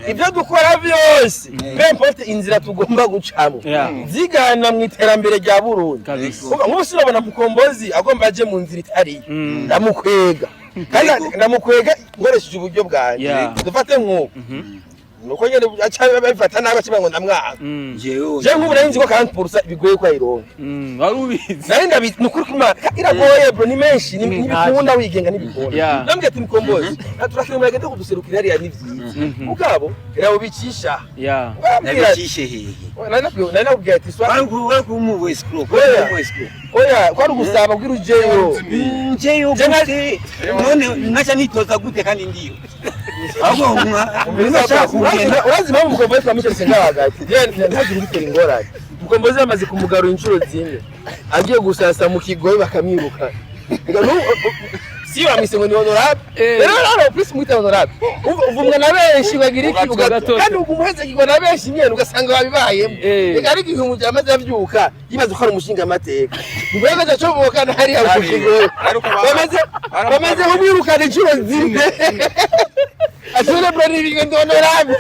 Ibyo dukora byose n'importe inzira tugomba gucamo zigana mu iterambere rya Burundi. Nk'ubu urabona Mukombozi agomba aje mu nzira itari ndamukwega kandi ndamukwega ngoresheje uburyo bwanjye dufate nk'uko nuko nyene acha bafata nabi kibango ndamwaka je nk'uburenzi ko kandi purusa bigoye kwa ironga warubizi nari ndabizi nukuri kuma iragoye bro ni menshi ni bikunda wigenga nibikunda ndambye ati Mukombozi turakirumira gende kuduserukira hariya nivyiza mugabo rero bicisha nabicishe hehe nari nakubwiye ati swara ku mu West Group oya kwari gusaba bw'irujeyo njeyo gute none nkacha nitoza gute kandi ndiyo ahubwo urazi mpamvu Mukombozi twamushyize ngaho hagati ntagire ubitera ingorane Mukombozi yamaze kumugarura inshuro zimwe agiye gusasa mu kigoyi bakamwiruka si bamwise ngo ni honorable rero please mwite honorable uvumwa na benshi bagira iki kandi umuheze kigwa na benshi nyene ugasanga babibayemo reka ari igihe umujya amaze avyuka yibaza ko ari umushinga amateka ngwego cyacoboka na hari abukigoyi bamaze kumwirukana inshuro zimwe asubire brani bingo ndi honorable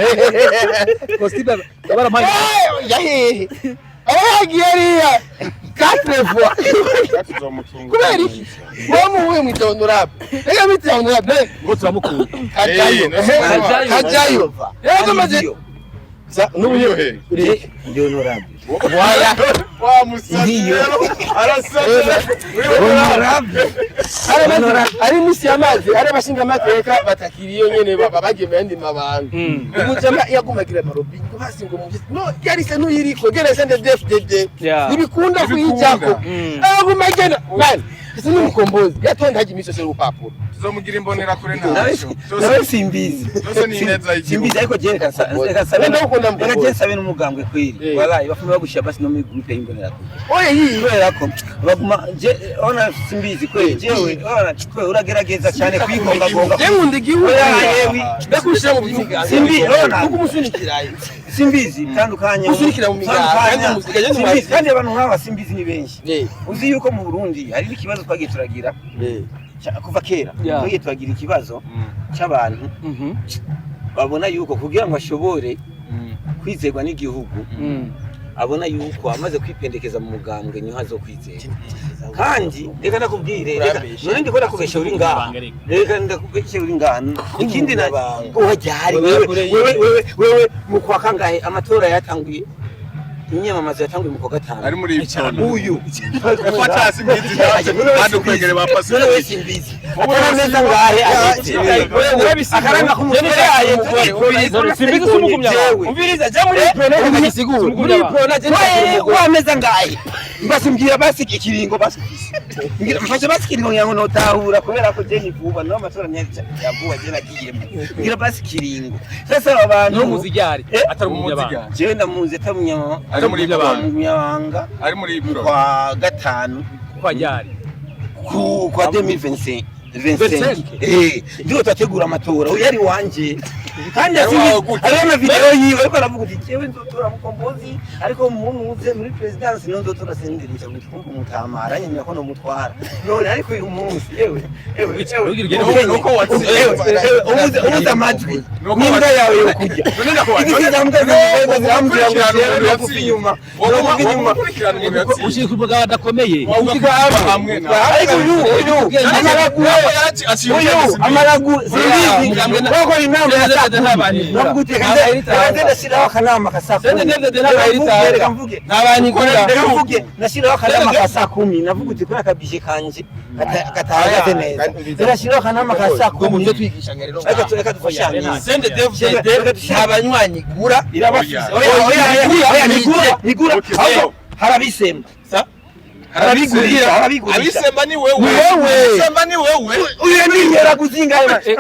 kostiba bara manje yahehe abagiye riya 4 fois kubera iki wamuwe mwitondoraba rega mitondoraba ngo turamukunda hajayo rega maze nuyo honorable waya wa musazi arasabye ari misi yamazi ari bashinga amateka batakiriyo nyene babagemeye ndi mabanga umujama yagumagira marobi hasi ngo muvye no yari se nuyiriko gerese ndefdd nibikunda kuyijako agumagena man ese n'umukombozi yatondaje imiso se rupapuro tuzomugira imbonera kure naco nawe simbizi zose ni neza y'igihugu simbizi ariko je reka sabe n'umugambwe kwiri walayi bafuma bagushyira basi no muri groupe y'imbonera oye yibera ko baguma je ona simbizi kwiri jewe ona kwe uragerageza cyane kwigonga gonga yewe ndigiwe yewe ndakushira mu biziga simbizi ona kuko umusunikirayo simbizi tandukanya usunikira mu miganda kandi abantu nk'aba simbizi ni benshi uzi yuko mu Burundi hari ikibazo twagiye turagira kuva kera twagiye turagira ikibazo cy'abantu babona yuko kugira ngo ashobore kwizerwa n'igihugu abona yuko amaze kwipendekeza mu mugambwe niho azokwizera kandi reka nakubwire none ndikora kubesha uri ngaha reka ndakubesha uri ngaha ikindi na wajyari wewe mu kwa kangahe amatora yatanguye inyamamaza yatanguye mu kwa gatanu ari muri icyo uyu afata simbizi bado kwegere bapasi wewe simbizi akanameza ngahe akaranga kumuteraye simbizi sumukumya umviriza je muri prone ngisigura muri prone je wameza ngahe mbasimbira basi ikiringo basi ngira mfashe basi ikiringo yango notahura kubera ko je nivuba no amatora nyaje yavuba je nagiyemo ngira basi ikiringo sasa abantu no muzijyari atari umunyabanga je ndamuzi atamunyama ari muri Nyabanga ari muri kwa gatanu kwa jari kwa 2025 ndio tategura amatora yari wanje kandi arona video yiwe ariko aravuga uti jewe nzotora mukombozi ariko umuntu uze muri presidence no nzotora sendirisha ngo mutamara nyine ko no mutwara none ariko uyu munsi yewe nuko umuze amajwi n'inda yawe yo kujya none ndakubona inyuma ushika ubwa badakomeye ariko uyu amaragu simbizi koko inama ya nashyiraho akanama ka saa kumi nashyiraho akanama ka saa kumi navuga uti kuri akabije kanje katahagaze neza nashyiraho akanama ka saa kumi reka dufashanye abanywanyi gura irabafise nigura harabisema abisemba ni wewe abisemba ni wewe uye ninyera kuzinga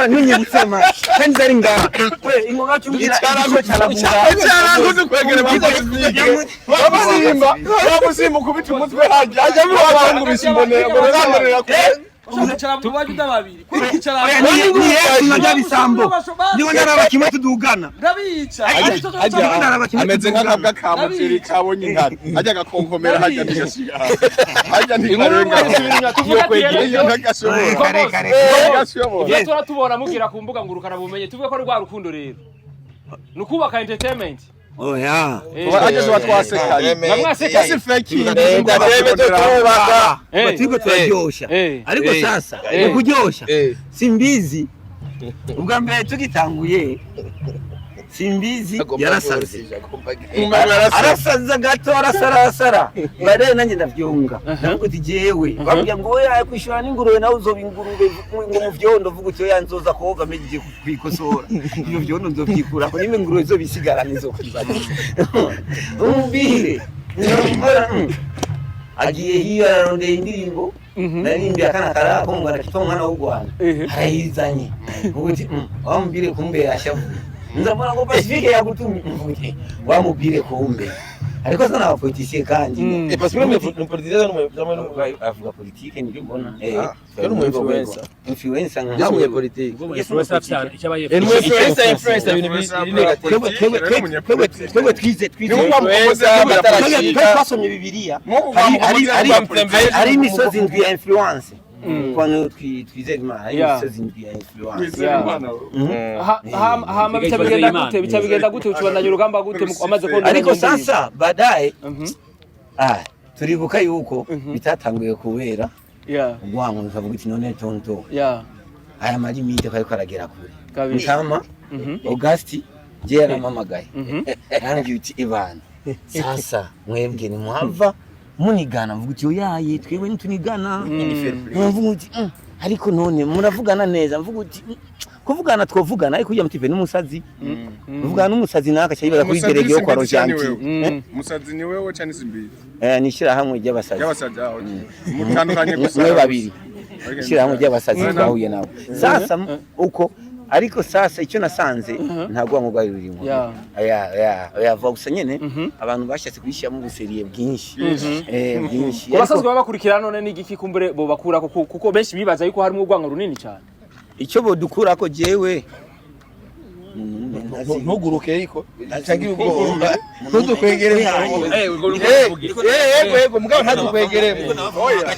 nunye gusema kandi zari ngaha we ingoga cyumvira ikigo cyaranguze kwegera bamusimba kubita umutwe hajya ajya babangubisha imbonera ngo bazamurira tubaje ndababiri kwicara najya bisambo niwe naraba kimwe tudugana ndabica ameze nk'akabwa kamuciri kabonye inkari ajya gakonkomera hajya ntigashiga hajya ntikarenga tuvuga kwegera ntagashoboye iyo turatubona mugira ku mbuga ngurukana bumenye tuvuge ko ari rwa rukundo rero nukubaka entertainment oya ageze watwasekanye namwasekanye fake ndabebe tubaka batiko turaryosha ariko sasa kuryosha simbizi ubwa mbere tugitanguye simbizi yarasaze arasaza gato arasarasara bare nanjye ndavyunga navuga uti jewe bambya ngo oya kwishura n'ingurube nawe uzoba ingurube ngo mu vyondo vuga uti oya nzoza koga meje kwikosora iyo vyondo nzovyikura ko nimwe ingurube zo bisigara nizo kwibana umbire agiye hiyo ararondera indirimbo narimbye akana karako ngo arakitwa umwana w'u Rwanda arayizanye ubuti wambire kumbe yashavuye nzamara ngo Pacifique yagutumye mvuge wamubire kumbe ariko sana abapoliticiens kandi Pacifique no politiciens no avuga politique nibyo mbona yo no influencer nka politique influencer ibintu biri negative twebwe twize twasomye bibiliya ari imisozi ndwi ya influence kwano twizera imana ari imisozi ndwi ya influence hama bica bigenda gute ucibandanya urugamba gute amaze ko ariko sasa baadaye turibuka yuko bitatanguye kubera yeah nkavuga iti none tonto yeah aya marimite ko aragera kure kabisa Mutama August je yaramamagaye yangi uti Ivan sasa mwebwe ni muhava munigana mvuga uti oyaye twebwe nitunigana mvuga uti ariko none muravugana neza mvuga uti kuvugana twovugana ariko ujya mutipe n'umusazi mvugana n'umusazi naka cyayibaza kwigerege yo kwa Rojanti umusazi ni wewe cyane simbizi nishira hamwe ry'abasazi mutandukanye gusa mwe babiri nishira hamwe ry'abasazi twahuye nabo sasa uko ariko sasa icyo nasanze ntago ngo bari rurimo ya vox nyene abantu bashatse kwishyira mu buseriye bwinshi bwinshi abasazwe babakurikirana none n'igiki kumbure bo bakura kuko benshi bibaza yuko harimo urwango runini cyane icyo bodukura ko jewe ntuguruke ariko atangira ubwoba ntudukwegere yego mugabo ntadukwegere oya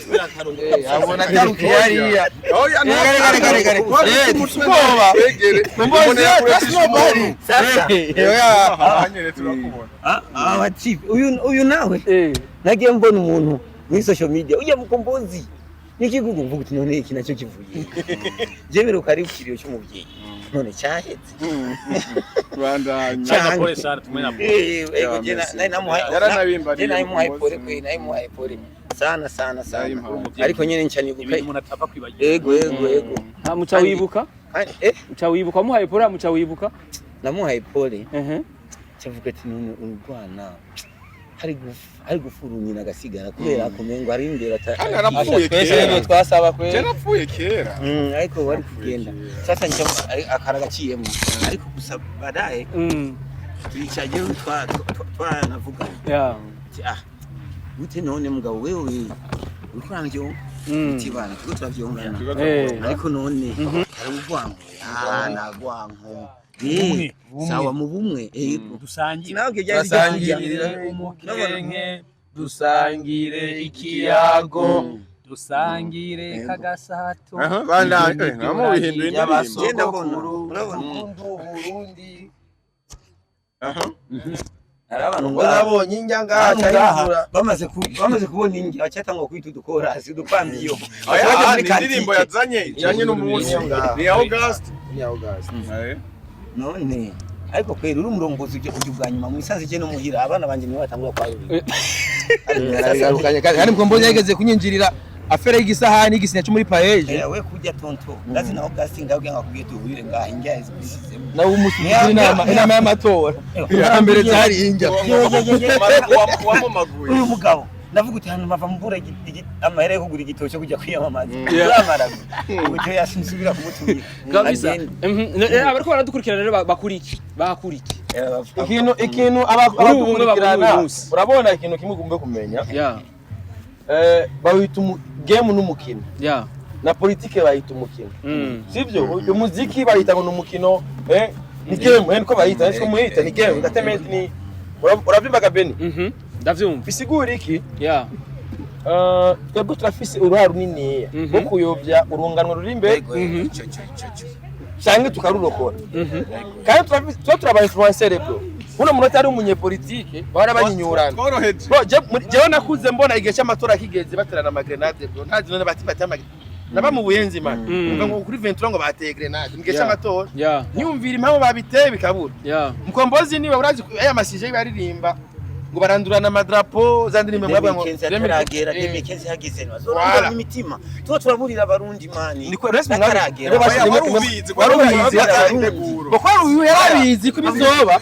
abona taruki yariya oya gare ubwoba mbone yakureshije sasa oya abanyere turakubona abati uyu nawe nagiye mbona umuntu muri social media ujya mukombozi nikigugu mvuga uti none iki nacyo kivuye je biruka ari ukiriyo cy'umubyeyi none cyahetse Rwanda polisi tumenya ego je namuhaye pole sana ariko nyene ncanibuka umuntu atapfa kwibagira ego muca wibuka muca wibuka muhaye pole muca wibuka namuhaye pole cyavuga ati none urwana hari gufurumina gasigara kubera akumengo ari imbere arapfuye kera twasaba kwe yarapfuye kera ariko wari kugenda sasa nje akaragaciyemo ariko gusa badaye twicaje twanavuga gute none mugabo wewe ukurangyo itibana tuko turavyongana ariko none hari ubwango nagwanko sawa mu bumwe dusangire nabwe byari umukenke dusangire ikiyago dusangire kagasato bana namo bihinduye genda urabona Burundi arabantu ngo nabonye injanga bamaze kubona ingi acyatangwa kwita udukorasi dupambiyo indirimbo yazanye ijanye n'umunsi ni August none ariko kwera uri umurongozi uje ubwa nyuma mu isazi je no muhira abana banje niwe batangura kwa kandi mkombozi yageze kunyinjirira afere y'igisahani y'igisinya cyo muri paeje we kujya tonto ndazi na August ngabwe ngakubwiye tuhurire ngaha injya izisizemo na umusizi inama y'amatora mbere zari injya wamamaguye uyu mugabo ndavuga uti hano bava mubura amahera yo kugura igitoki cyo kujya kwiyamamaza uramara uburyo yasubira kumutumira kabisa abariko baradukurikirana rero bakuriki ikintu abakurikirana urabona ikintu kimwe ugomba kumenya bawita game n'umukino na politike bayita umukino sivyo uyu muziki bayita ngo n'umukino ni game niko bayita ariko muhita ni game ndatementi ni uravyumva Beni ndavyumva bisigura iki twebwe turafise uruhare runini rwo kuyobya urunganwe ruri imbere cyangwa tukarurokora kandi turabaye influencer bro uno munota ari umunyepolitike bahora banyinyurana jewe nakuze mbona igihe cy'amatora kigeze baterana amagrenade bro ntazi none batipata amagrenade naba mu buyenzi man ngo kuri 23 ngo bateye grenade mu gihe cy'amatora nyumvira impamvu babiteye bikabura mukombozi niwe urazi aya masije baririmba ngo barandurana amadrapo zandirimbe mwabwa ngo demikagera demikenzi hageze no imitima tuba turaburira abarundi mani niko resme ngaragera warubizi bakwaru uyu yarabizi ko bizoba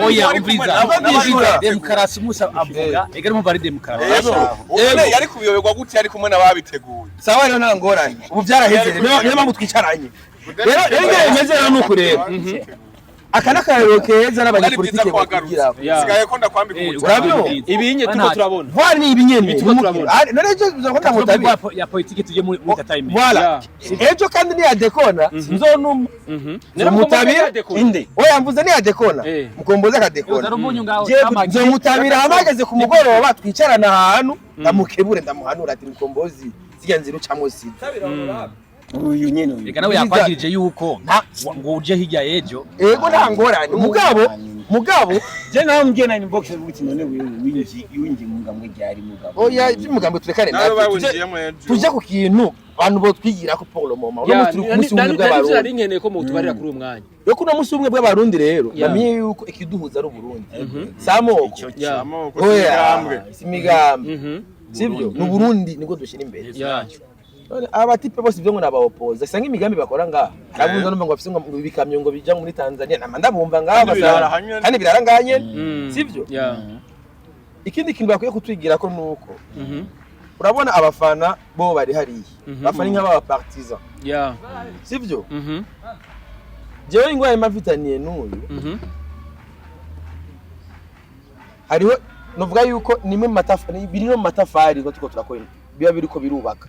oya umviza demokarasi musa avuga egera mu bari demokarasi yari kubiyoberwa gute yari kumwe nababiteguye sawa rero ntangoranye ubu byaraheze niyo mpamvu twicaranye rero imeze rero nuko rero akana karero keza n'abanyapolitike bakugira sigaye ko ndakwambika urabyo ibinye tuko turabona ntwari ni ibinyene tuko turabona none cyo uzakunda mutabi ya politike tuje muri entertainment voilà ejo kandi ni ya dekona nzonuma nero mutabira inde oya mvuze ni ya dekona mukomboza ka dekona je mutabira hamageze ku mugoroba twicarana ahantu ndamukebure ndamuhanura ati mukombozi zijya nzira ucamo sida uyu nyene reka nawe yakwagirije yuko ngo uje hirya yejo ego nta ngorane mugabo je nawe mbye na inbox buti none winji mugambwe ryari mugabo oya iby'umugambwe turekane tujya ku kintu abantu bo twigira ko Paul Moma uno turi ku musi umwe bw'abarundi nari nkeneye ko mutubarira kuri uwo mwanya yo kuno musi umwe bw'abarundi rero namenye yuko ikiduhuza ari Burundi samoko oya imigambi sibyo mu Burundi niko dushira imbere abatipe bose byo ngo nabaopoza sanga imigambi bakora ngaha abunza numva ngo bafise ngo bikamyo ngo bija muri Tanzania namanda bumva ngaha basara kandi biraranganye sibyo ikindi kintu bakwiye kutwigira ko nuko urabona abafana bo bari hariye bafana nk'aba partisan sibyo jewe ingwaye mafitaniye n'uyu hariho novuga yuko nimwe matafari biri no matafari ko tuko turakora biba biriko birubaka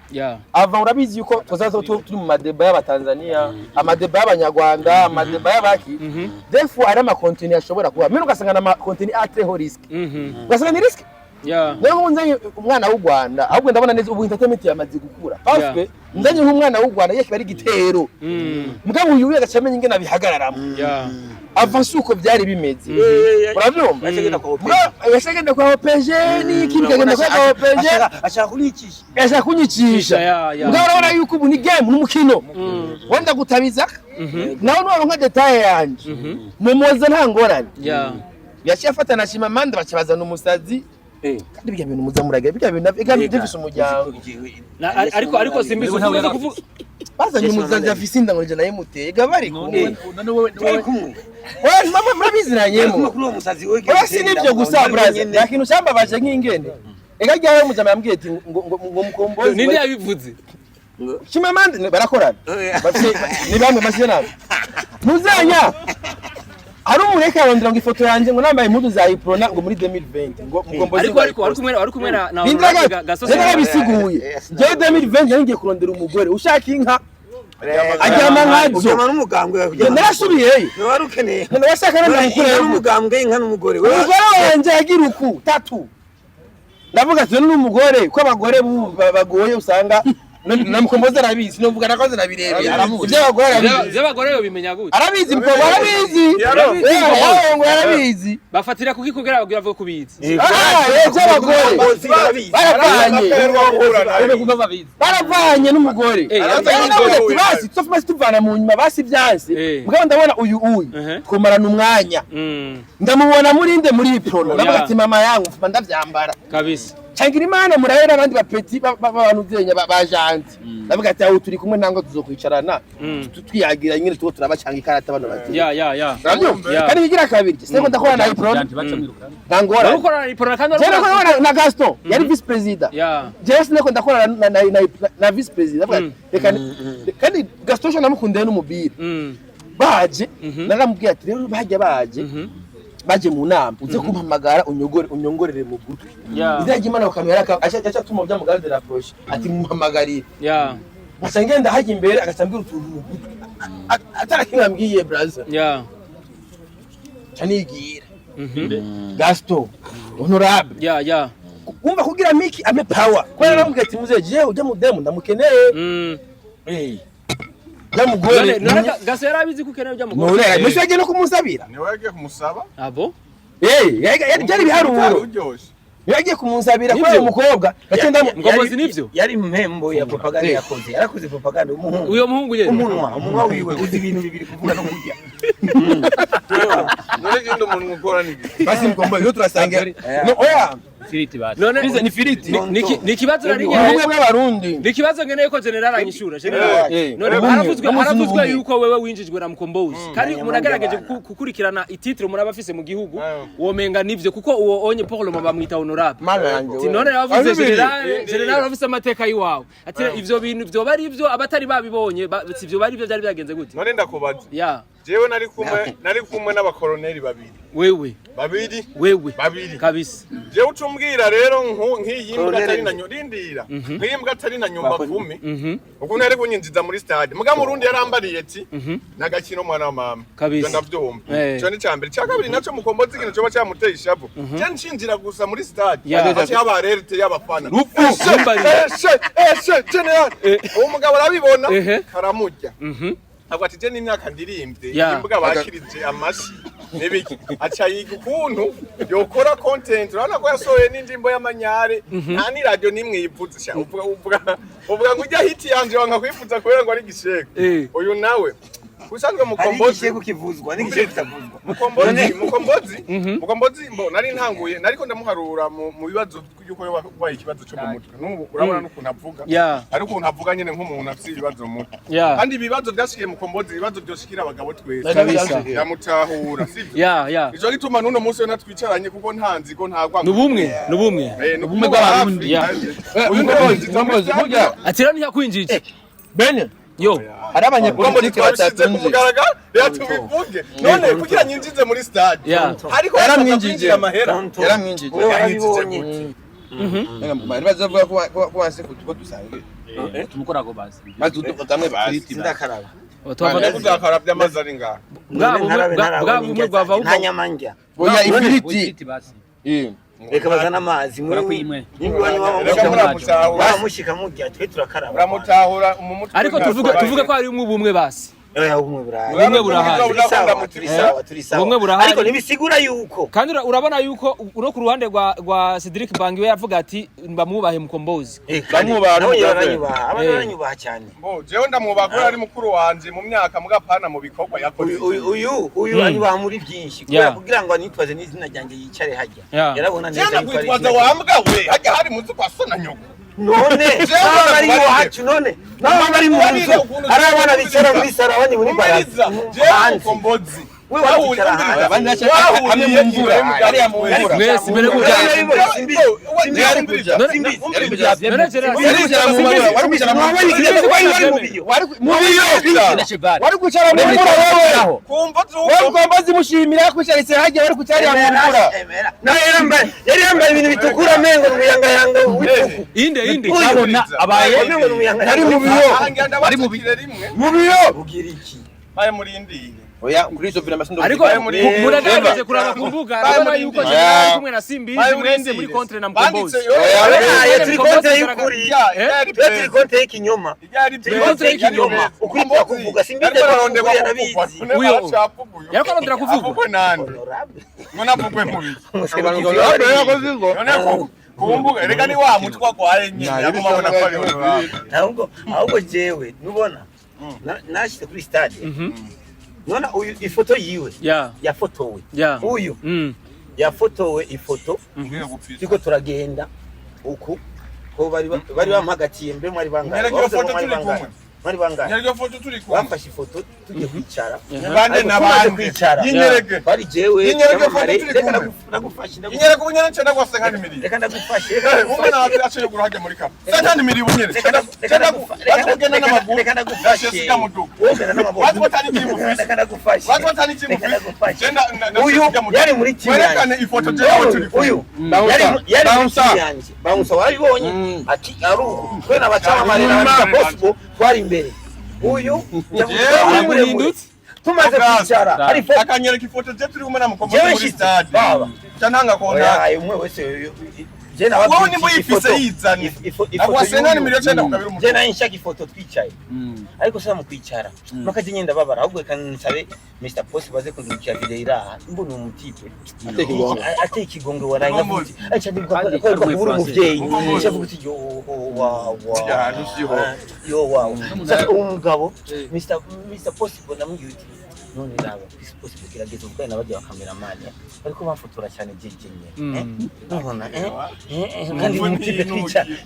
ava urabizi yuko tuzaza turi mu madeba y'abatanzania amadeba y'abanyarwanda amadeba y'abaki therefore ari ama contenu ashobora kuba mero ugasanga na contenu a très haut risque ugasanga ni risque Nego nzanye umwana w'u Rwanda ahubwo ndabona neza ubu entertainment yamaze gukura parce que nzanye nk'umwana w'u Rwanda yeke bari gitero mugabo uyu yagacamenye ingena bihagararamo avance uko byari bimeze urabyumva yashagenda kwa OPG ni kibigenda kwa OPG ashaka kunyicisha mugabo urabona yuko ubu ni game n'umukino wenda gutabiza nawe nwaronka detail yanje mumoza nta ngorane yashafata na shima manda bakibazana umusazi kandi bijya bintu muzamuraga bijya bintu igambye bifise umujyango ariko simbizi kuvuga kuvuga bazanye umusazi afise inda ngo je naye mutega bari kumwe wewe mama murabiziranyemo kuri uwo musazi we basi nibyo gusa braza yakintu cyambabaje nk'ingene ega ryawe mujama yambwiye ati ngo mukombozi ninde yabivuze shima manda barakorana ni bamwe mashyira muzanya ari umureka yarondera ngo ifoto yanjye ngo nambaye impuzu za Iprona ngo muri 2020 ngo mukombozi ariko kumwe na gasozi nabisiguye je 2020 yaringiye kurondera umugore ushaka inka ajyama nkazo ujyama n'umugambwe narasubiyeyo warukeneye nabashaka n'umugore n'umugambwe inka n'umugore umugore wanje yagira uku tatu ndavuga ati n'umugore ko abagore bagoye usanga na mukombozi arabizi no vuga nakoze nabirebye aramuzi by'abagore yo bimenya gute arabizi mko arabizi bafatira kukikugera bagira vuga kubizi by'abagore baravanye n'umugore basi tofuma tuvana mu nyuma basi byanse mugabo ndabona uyu twomarana umwanya ndamubona murinde muri Iprona ndavuga ati mama yangu mfa ndavyambara kabisa Changira imana murahera abandi bapeti babantu zenya bajanti ndavuga ati aho turi kumwe nango tuzokwicarana twiyagira nyine tuko turabacanga ikarata bano bati kandi bigira kabiri seko ndakora na Iprona ngangora ukora na Iprona kandi na Gaston yari vice president Jess neko ndakora na vice president kandi Gaston cyo namukunde n'umubiri baje naramubwiye ati rero baje mu nama uze kumpamagara unyongorere mu gutwi izajye imana bakamera acha tuma bya mugarde la proche ati muhamagarire musangenda haje imbere agacambira utuntu mu gutwi atarakimbwiye brother chanigira Gaston honorable umva kugira miki ame power kwa naramubwiye ati muzeje ujya mu demo ndamukeneye Jamugore Gaso yarabizi kukeneye byamugore none mbese yagiye no kumusabira niwe yagiye kumusaba abo byari biharuro yagiye kumusabira kwa umukobwa gacenda ngobozi nivyo yari mpembo ya propaganda yakoze yarakoze propaganda umuhungu uyo muhungu yene umunwa wiwe uzi ibintu bibiri kuvuga no kurya none gendo umuntu ukora niki basi mkombo yo turasanga no oya Firiti basi. None ni firiti. Ni kibazo nari ngene bw'abarundi. Ni kibazo ngene ko general anyishura. None haravuzwe yuko wewe winjijwe na mukombozi. Kandi munagerageje kukurikirana ititre murabafise mu gihugu womenga nivyo kuko uwo onye Paul Mama bamwita honorable. Ati none yavuze general afise amateka yiwawe. Ati ivyo bintu byo bari ivyo abatari babibonye sivyo bari ivyo byari byagenze gute. None ndakubaza. Jewe nari kumwe n'abakoloneli babiri. Wewe babiri wewe babiri kabisa jewe ucuma umbwira rero nk'iyi mbwa atari na nyorindira nk'iyi mbwa atari na nyumba 10 ukuntu yari kunyinjiza muri stade muga mu rundi yarambariye ati nagakino mwana wa mama kabisa ndavyumva cyo ni cyambere cya kabiri naco mukombozi kintu cyo cyamuteye ishavu cyo nshinjira gusa muri stade ati haba rerite y'abafana general uwo mugabo arabibona karamujya ntabwo ati je n'imyaka ndirimbye imbuga bakirije amashi nebiki acha yiga ukuntu yokora content urabona ko yasohoye n'indimbo y'amanyare nta ni radio nimwe yivuze uvuga ngo ujya hit yanje wanga kwifuza kubera ngo ari gishego uyu nawe usanzwe mukombozi kukivuzwa n'igishego kitavuzwa mukombozi mbo nari ntanguye nariko ndamuharura mu bibazo yuko yabaye ikibazo cyo mu mutwe n'ubu urabona n'ukuntu avuga ariko ukuntu avuga nyene nk'umuntu afite ibibazo mu mutwe kandi ibibazo byashikiye mukombozi ibibazo byoshikira abagabo twese yamutahura sivyo ijo gituma nuno munsi yo natwicaranye kuko ntanzi ko ntagwa nubumwe bw'abarundi uyu mukombozi burya atira ntiyakwinjije bene yo ari abanyapolitiki batatunze rero tubivuge none kugira nyinjize muri stade ariko yaramwinjije amahera yaramwinjije bari bazavuga ko wase kutuko dusangiye tumukorago basi bazutamwe basi sindakaraba twavana kuzakara by'amazi ari ngaha bwa bumwe bwava nta nyamanja boya ifiriti reka bazana amazi bamushika mujya twe turakaraba uramutahura mu mutwe ariko tuvuge ko ari umwe basi ubumwe burahari ariko nibisigura yuko kandi urabona yuko uro ku ruhande rwa Cedric Bangiwe yavuga ati bamwubahe mukombozi abanyubaha cyane jewe ndamwubaha ko ari mukuru wanje mu myaka mugapana mu bikorwa yakoze uyu anyubaha muri byinshi kugira ngo anitwaze n'izina ryanjye yicare hajya yarabona neza yuko ari kwitwaza wambwa we hajya hari muzi kwa sona nyoko none bari wacu none bari mu nzu ari abana bicara muri sara abandi muri baraza mukombozi we wakicara abandi hamwe mu mvura ari mu mvura mwese mbere kuja wari kwicara mu mvura wewe mukombozi mushimira kwicaritse hajya wari kwicara mu mvura yari yambaye ibintu bitukura mengo n'umuyangayanga inde abona abaye ari mu biyo ugira iki baye muri indi oya kuri izo vile masindo ariko muradaje kuraba kumbuga arabona yuko ari kumwe na Simbizi mwese muri contre na mukombozi turi contre y'ukuri turi contre y'ikinyoma turi contre y'ikinyoma ukuri kuvuga Simbizi baronde banabizi uyo yariko arondera kuvuga nande ngona vugwe mubi kumbuga reka ni wa mutwa kwaye nyine yagumabona ko ari ahubwo jewe nubona nashite kuri stade nona uyu ifoto yiwe yafotowe uyu yafotowe ifoto tiko turagenda uku ko bari bampagatiye mbe mwari bangaye mwari bangaye nyaryo foto turi kumwe bafashe ifoto tujye kwicara bande nabande yinyereke bari jewe yinyereke foto turi kumwe nagufashe yinyereke ubunyana cyane gwase kandi miri reka ndagufashe umwana wawe aciye guruhage muri kapa kandi miri ubunyene cyane kugenda n'amaguru reka ndagufashe sika muduku wogenda n'amaguru watu batani kimu reka ndagufashe watu batani kimu cyenda uyu yari muri timu werekane ifoto jewe turi uyu yari muri timu yanjye bawusa waribonye ati aruko kwe nabacama marira na possible twari imbere uyu yamuhindutse tumaze kwicara ari foto akanyereka ifoto je turi kumwe na mukombozi muri stade cyantanga konta ayo umwe wese jena wabwo ni muyifise yizani agwasengana miliyoni cyenda ukabira umuntu jena inshaka ifoto twicaye ariko sasa mu kwicara makaje nyenda babara ahubwo kansabe Mr Post baze kundukira video iraha mbona umutipe ateke igongo waraye ngavuti acha ndibuka ko kubura umuvyeyi cyavuga uti yo wow sasa umugabo Mr Post ndamubwira uti none raba possible kirageze ubwo n'abajya bakameramani ariko bafotora cyane jejenye nabona kandi umutipe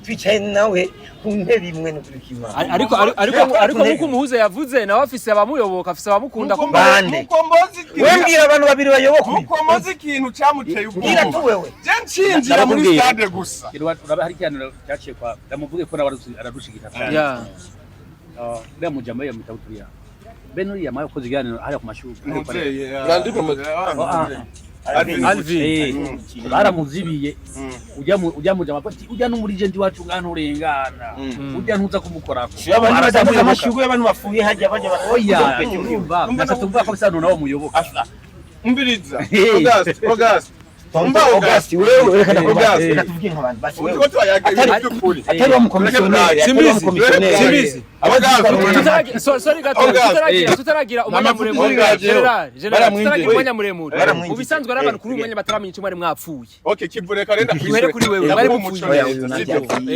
twicaye nawe ku ntebe imwe no kuri kima ariko nkuko umuhuze yavuze nawe afise abamuyoboka afise abamukunda ko bande wembwira abantu babiri bayoboka mukombozi ikintu cyamuteye ubwira tuwewe je nshinjira muri stade gusa uraba hari cyanira cyaciye kwa ndamuvuge ko aradushigita ya ndamujama ya mutawuturiya Benuri ya mayo koziganiro hali ku mashuri ndandiko Alvin baramuzibiye ujya muja mapati ujya no muri je ndi wacu ngana urengana ujya ntuza kumukorako abantu badamuye amashugwe abantu bafuye hajya baje oya ndashaka ko bisa nawo muyoboka Umbiriza August August wewe reka tuvuge nk'abantu basi wewe atari wa mukomisiyoneri Simbizi tutaragira umwanya muremure tutaragira umwanya muremure ubisanzwe ari abantu kuri umwanya bataramenya icyo mwari mwapfuye okay kivureka renda duhere kuri wewe bari mupfuye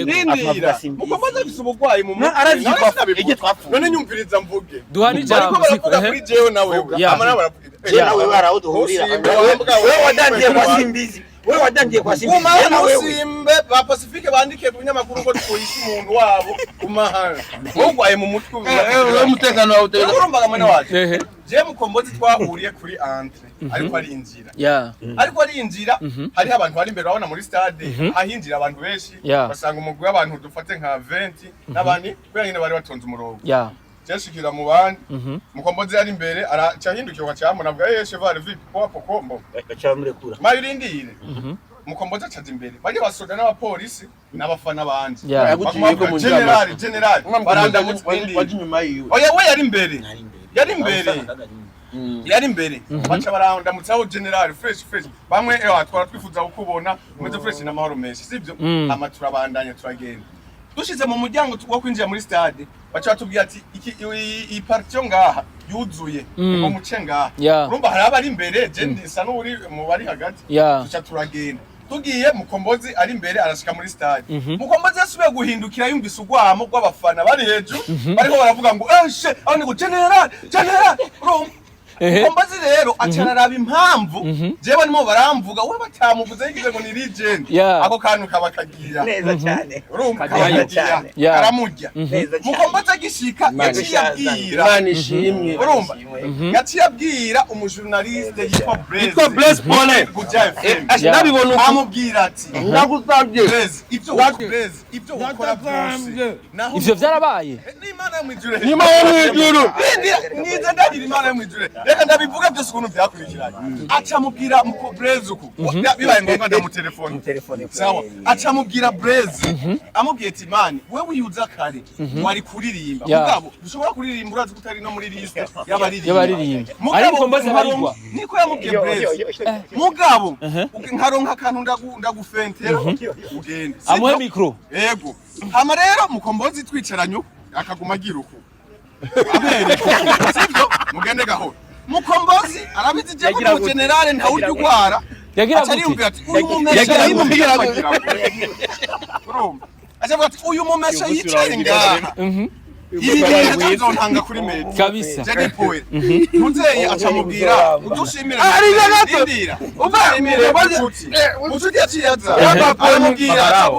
nindira mukomeza bisubugwaye mu arazi ige twapfuye none nyumviriza mvuge duhani ijambo kuri jewe nawe amana baravuga nawe baraudhurira wewe wadangiye kwa Simbizi wewe wadangiye kwa Simbizi Simbe ba Pacifique bandike ku binyamakuru ngo twoyise umuntu wabo kumahanga wogwaye mu mutwe wewe mutekano wawe urumvaga mwana waje je mukombozi twahuriye kuri entre ariko ari inzira ariko ari inzira hari abantu bari imbere babona muri stade ahinjira abantu benshi basanga umugwi w'abantu dufate nka 20 nabandi kuya nyine bari batonze umurongo cyashikira mu bandi mukombozi yari imbere aracahindukira cyamuna bwa cheval vip kwa pokombo acamurekura mayirindire mukombozi acaje imbere baje basoda n'abapolisi n'abafana banje general baranda mutwindi waje nyuma yiwe oya we yari imbere baca baranda mutsaho general fresh bamwe twara twifuza kukubona umeze fresh n'amahoro menshi sivyo amatura bandanya turagenda dushize mu muryango tugwa kwinjira muri stade bacha batubwira ati iyi partition ngaha yuzuye ngo muce ngaha urumva hari abari imbere je ndisa n'uri mu bari hagati duca turagenda tugiye mukombozi ari imbere arashika muri stade mukombozi yasubiye guhindukira yumvise ugwamo rw'abafana bari hejuru bariko baravuga ngo she ani ngo general mukombozi rero acararaba impamvu jewe nimo baramvuga we batamuvuze yigize ngo ni legend ako kantu kabakagira neza cyane urumva aramurya mukombozi agishika yaciye abwira Imana ishimwe urumva yaciye abwira umujournaliste yitwa Blaise Pole nabibona amubwira ati ndagusabye Blaise ibyo ukora byose ivyo vyarabaye n'Imana yo mwijure nyuma yo mwijuru nize ndagira Imana yo mwijure reka ndabivuga byose ukuntu byakurikiranye aca mubwira Blaise uko bibaye ngombwa ndamutelefone sawa aca mubwira Blaise amubwiye ati mani wewe uyuza kare wari kuririmba mugabo ushobora kuririmba urazi kutari no muri liste y'abaririmba ariko mbaze harigwa niko yamubwiye Blaise mugabo nkaronka akantu ndagufentera ugende amuhe micro yego hama rero mukombozi twicaranyo akaguma giruko sivyo mugende gahoro mukombozi arabizi je ko general nta uryo gwara yagira ati uyu mumesha yimugira avuga ati uyu mumesha yicaye ngaha ibi bizontanga kuri meti kabisa je poet muzeye acamubwira udushimira ndindira umvimire muzuti yaciyaza aramubwira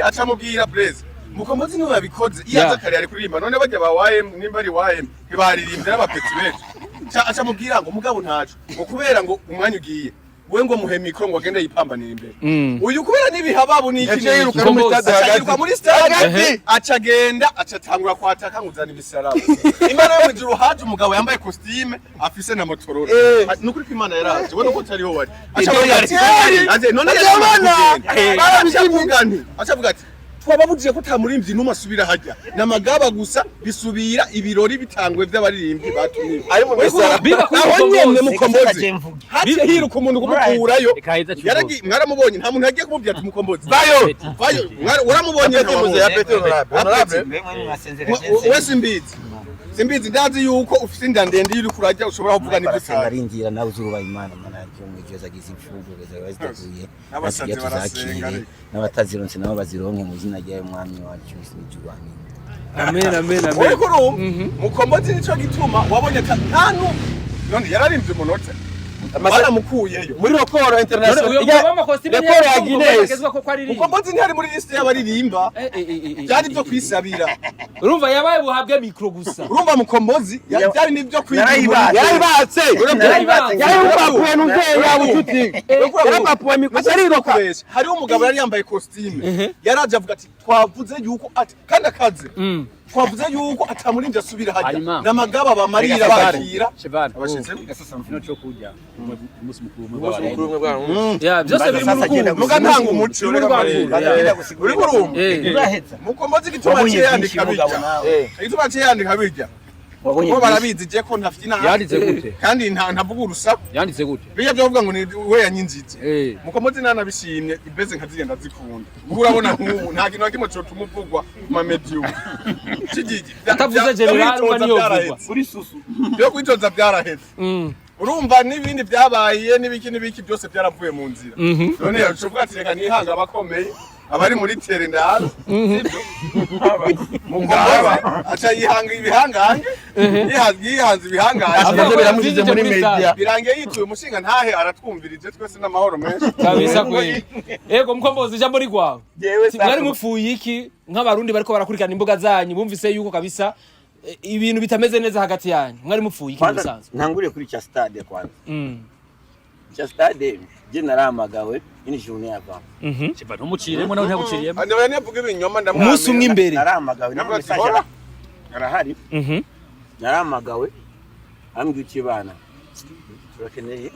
acamubwira Blaise mukombozi niwe yabikoze iyo aza kare ari kuririmba none bajya bawaye nimba ari waye ntibaririmbye n'abapeti benshi acamubwira ngo mugabo ntacu ngo kubera ngo umwanya ugiye we ngo muhe mikro ngo agende yipambanira imbere uyu kubera nibihababu n'iki yiruka muri stade acagenda acatangura kwataka nguzana ibisaraba Imana yo mwijuru haje umugabo yambaye costume afise na motororo nukuri ko Imana yaraje we nuko tariho wari aca none acavuga ati twababujije ko tamurimbyi numasubira hajya namagaba gusa bisubira ibirori bitangwe by'abaririmbyi batumye ari mu misara aho nyemwe mukombozi haje hiruka umuntu kumukurayo yaragi mwaramubonye nta muntu yagiye kumubwira ati mukombozi vayo uramubonye muze ya honorable Simbizi ndazi yuko ufite inda ndende yuri kurajya ushobora kuvuga n'ibyo aringira nawe uzuba Imana manajyo mwijeza gize imfunguro zaziteguye nasigaye tuzakire n'abatazironse nabo bazironke mu zina rya Umwami wacu n'ijurwani amen mukombozi nico gituma wabonye tanu none yararimbye umunota baramukuyeyo muri Rokoro International Rokoro ya Guinness mukombozi ntari muri liste y'abaririmba byari byo kwisabira urumva yabaye buhabwe micro gusa urumva mukombozi byari nibyo kwigira yaribatse yaribapuye n'ubwenge bututi yarabapuye micro ari Rokoro hari umugabo yari yambaye costume yaraje avuga ati twavuze yuko ati kandi akaze twavuze yuko atamurinje asubira hajya Hanyuma. n'amagaba bamarira bakira Chevane abashitse gasasa mfino cyo kujya umunsi mukuru Umunsi mukuru umwe bwa ya byose biri mu rukundo muga ntanga umuco Muri rwa rukundo, uri kurumva uraheza mukombozi igituma cye yandika bijya igituma cye yandika bijya ko barabizi je ko ntafite inama yanditse gute kandi ntavuga urusaku yanditse gute bijya byo kuvuga ngo ni we yanyinjije mukombozi nanabishimye ibeze nkazigenda zikunda ubu urabona nk'ubu nta kintu nakimwe cyo tumuvugwa ma medium kigigi atavuze general ngo niyo vugwa uri susu byo kwitoza byaraheze urumva n'ibindi byabaye n'ibiki byose byaravuye mu nzira none yacuvuga ati reka nihanga abakomeye abari muri tere ndahazi mugaba acha yihanga ibihangange yihanze ibihangange Avuze biramushyize muri media. birangiye yituye umushinga ntahe aratwumvirije twese n'amahoro menshi kabisa kweli ego mukombozi ijambo rigwawe jewe mwari mupfuye iki nk'abarundi bariko barakurikirana imbuga zanyu bumvise yuko kabisa ibintu bitameze neza hagati yanyu mwari mupfuye iki musanzwe ntanguriye kuri cha stade kwanza cha stade je naramagawe ini journée avant Chevane umuciremo nawe ntabuciriyemo ande nevuga ibinyoma ndamwamira umunsi umwe imbere naramagawe Navuga ati, message "Hora." arahari naramagawe ambwiye ukibana turakeneye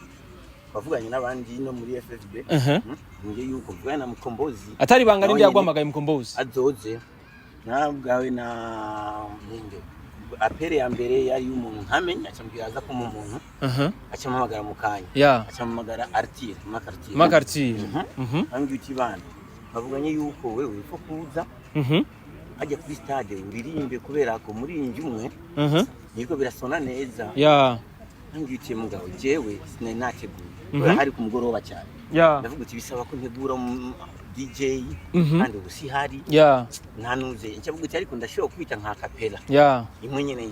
bavuganye n'abandi no muri FFB ngiye yuko mvugana na mukombozi atari banga nindi yagwamagaye mukombozi azoze nabwawe na ninde apere ya mbere yari umuntu ntamenya acambwira aza ko mu muntu acampamagara mu kanya ya acampamagara Artire makartier ambwiye ukibana bavuganye yuko wewe ufo kuza ajya kuri stade uririmbe kubera ko muri inji umwe niko birasona neza ya ambwiye mugabo jewe sinari nateguye hari ku mugoroba cyane ya ndavuga uti bisaba ko ntegura DJ kandi ubusi hari ya ntanuze ncyavuga uti ariko ndashobora kwita nka kapela ya imwe nyene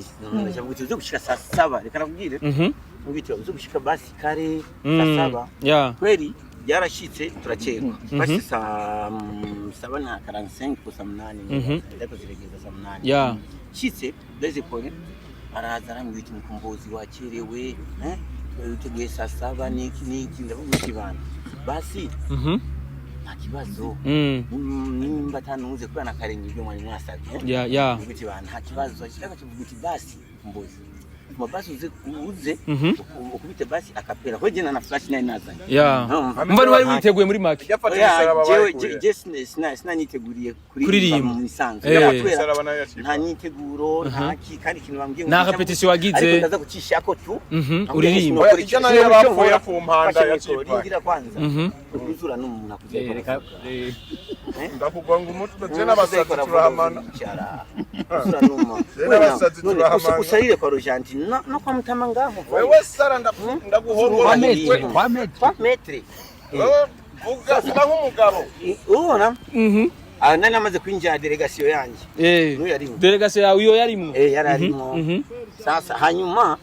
ndavuga uti uzo gushika saa 7 reka nakubwire ngwite uzo gushika basi kare saa 7 ya kweli yarashitse turakeka basi saa 7:45 ko saa 8 ndako ziregeza saa 8 ya shitse deze pone araza arambwira umukombozi wakerewe uteguye saa 7 niki ndavuga uti bana basi nta kibazo nimba tanuze kubera nakarenye ibyo mwari mwasabye ya uti bana nta kibazo ashaka kuvuga uti basi mbozi mabasi uze ukubite basi akapera ko jena na flash nine nazanye ya mva wari witeguye muri make sina niteguriye kuririmba mu isanzwe nta niteguro nta kandi kintu bambwiye nta repetition wagize ariko ndaza kucisha ko tu uririmba icyo nayo yapfuye ku mpanda ya kipa kwanza uzura n'umuntu akuze reka ndakugwa ngo umutwe je n'abasazi turahamana uzura n'umuntu je n'abasazi turahamana usarire kwa Rojanti no kwa Mutama ngaho wewe sara ndaguhongora kwa metre wewe vuga sina nk'umugabo ubona nani amaze kwinjira delegation yanjye no yarimo delegation yawe iyo yarimo yararimo sasa hanyuma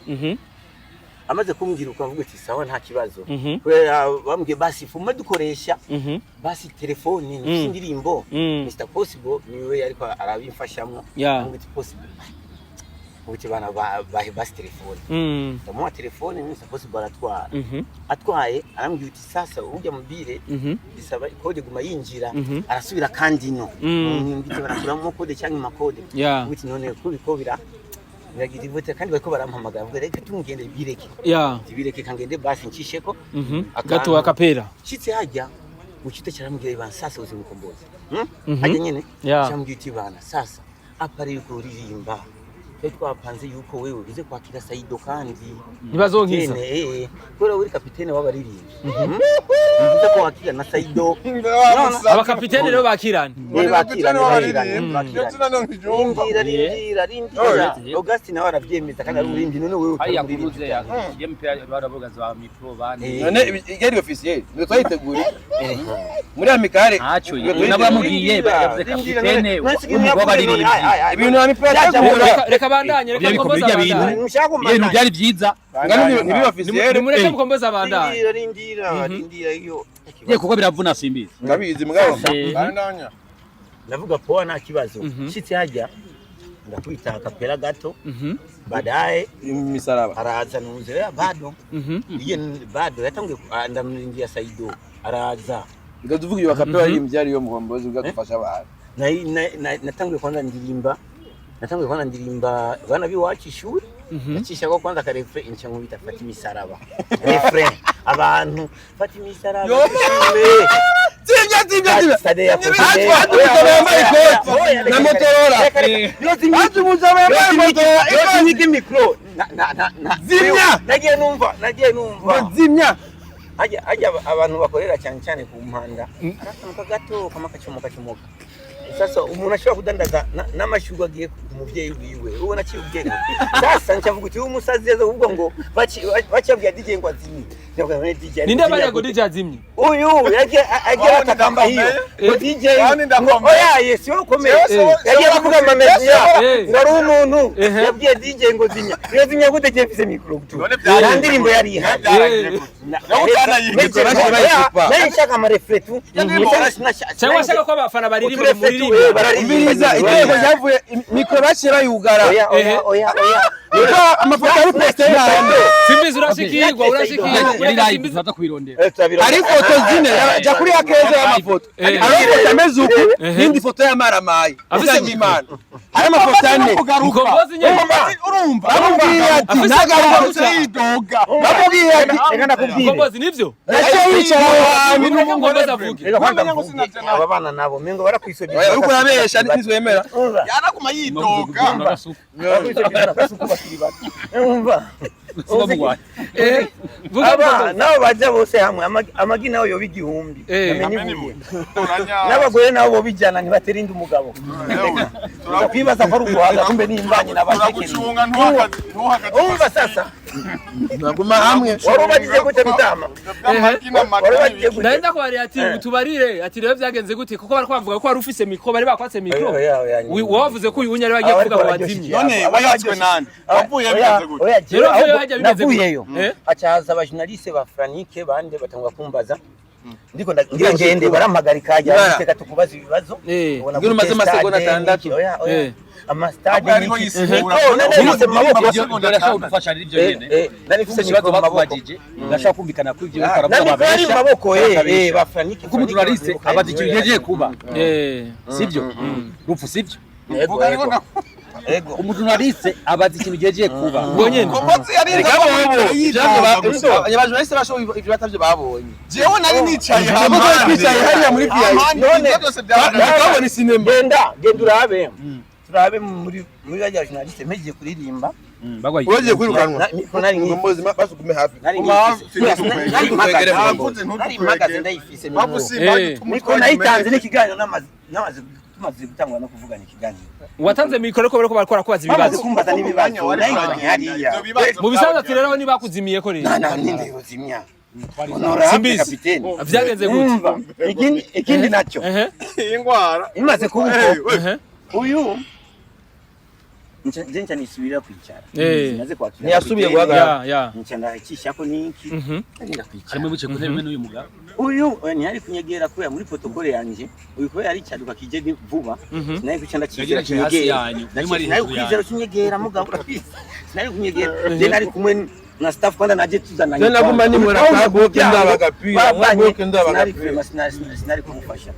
amaze kumbwira ukavuga ati sawa nta kibazo kubera bambwiye basi fuma dukoresha basi telefone n'indirimbo Mr Possible niwe yariko arabimfashamwe ati possible uti bana basi telefone ndamuha telefone Mr Possible aratwara atwaye arambwira uti sasa ujya mubire bisaba kode guma yinjira arasubira kandi no ngite barakuramo kode cyangwa makode uti none kubikobira ndagira ivote kandi bariko barampamagara ngo reka tungende bireke bireke kangende basi nkisheko gato akapera shitse hajya ukite cyarambwira ibana sasa uzi mukombozi hajya nyene cyambwira uti bana sasa apari yuko uririmba twapanze yuko wewe uze kwakira Saido kandi ntibazonkiza kubera uri kapitene w'abaririmbyi uze kwakira na Saido aba kapitene rero bakirana bakirana rindira Augustine nawe arabyemeza kandi ari uririmbyi none wewe yakuruze yagiye mpera baravuga za micro bane none igeri officiel ndio twayitegura muri amikare acho nabamubwiye yavuze kapitene w'abaririmbyi ibintu amipera reka bandanye reka mukomboza ibintu byari byiza nibi officiel mureke mukomboza bandanye rindira iyo kuko biravuna simbizi ngabizi mugabo bandanya ndavuga poa nta kibazo shitse hajya ndakwita kapera gato baadaye misaraba araza nuzera bado iye bado yatangiye ndamringia Saido araza ngaduvuga iyo kapera y'imbyari yo mukombozi bwagufasha abantu natangiye kwanza ndirimba natanguye kubona ndirimba bana biwacu ishuri yacisha ko kwanza karefre incha nkubita fata imisaraba refre abantu fata imisaraba zimya sade ya poste yambaye ikoti na motorora yozi muzaba yambaye motorora iko mikro na zimya nagiye numva zimya ajya abantu bakorera cyane ku mpanda arasamuka gato kamakacomoka sasa umuntu ashobora kudandaza n'amashurwa agiye ku muvyeyi wiwe ubona ki ubwenge sasa ncavuga uti umusazi yazo ubwo ngo bacabwiye DJ ngo azimye ndavuga DJ ninde bari ngo DJ azimye uyu yagiye atakamba hiyo ngo DJ oya yesi ukomeye yagiye kuvuga amamezia ngari umuntu yabwiye DJ ngo zimya iyo zimya gute jefise mikro tu ndirimbo yari nashaka amarefletu cyangwa shaka ko abafana baririmba muri umviriza iteko ryavuye mikro bashira yugara oya amafoto ari poste yawe simbizi urashikirwa live tuza kubirondera ari foto zine ja kuri akeza y'amafoto ari foto ameze uko n'indi foto ya maramaye afise imana ari amafoto ane Mukombozi nyuma urumva ati nagaruka yidoga bakubwiye ati reka ndakubwire Mukombozi nivyo ese wicara ahantu Mukombozi avuge aba bana nabo mengo barakwisobya uriko urabesha ntizwemera yarakuma yidoga umva aba nabo baje bose hamwe amagi nayo yo bigihumbi namenye n'abagore nabo bijana ntibaterinda umugabo kwibaza ko ruguhaga kumbe nimbanye nabashekeri umva sasa naguma hamwe warubagize gute bitama warubagize gute ndaenda kwa ati utubarire ati rero byagenze gute kuko bari kwavuga ko ari ufise mikro bari bakwatse mikro wavuze ko uyu nyari bagiye kuvuga wazimye none wayatswe nani wavuye bigenze gute navuyeyo acaza abajournaliste ba Franike bande batangwa kumbaza ndiko ngira ngende barampagarika ajya reka tukubaza ibibazo ngira umaze amasegonda 6 amastade none maboko ndashaka gufasha ari byo nyene narifise ikibazo bakubajije ndashaka kumvikana ko ibyo baravuga babesha maboko ba Franike kuko umujournaliste abaza ikintu yeje kuba sibyo rupfu sibyo ego umujournaliste abaza ikintu yeje kuba ubonye Mukombozi yari abajournaliste basho ibyo batavyo babonye jewe nari nicaye twicaye hariya muri VIP none bakabona sinema genda turabe muri ya journaliste meje kuririmba bagwaye ugiye kwirukanwa nari Mukombozi basukume hafi nari magaze ndayifise niko nayitanze n'ikiganiro namaze tumaze gutangwa no kuvugana ikiganiro watanze mikoro ko bariko barakora kubaza ibibazo kumbaza n'ibibazo nayibanye hariya mu bisanzwe ati rero ntibakuzimiye ko rero ninde yozimya simbizi kapiteni vyagenze gute ikindi nacyo ingwara imaze kuba uyu nje nisubira kwicara naze kwakira ntiyasubiye guhagarara nje ndakishako niki ndinda kwicara harimo buce ku ntebe n'uyu mugabo uyu ntiyari kunyegera kubera muri protocole yanje uyu kubera ari cyaduka kije vuba naye kucanda kigera kinyegera naye kwizera kinyegera mugabo naye kunyegera je nari kumwe na staff kwanda naje tuzana tena naguma ni mura kaboke ndabagapira mwaboke ndabagapira sinari kumufasha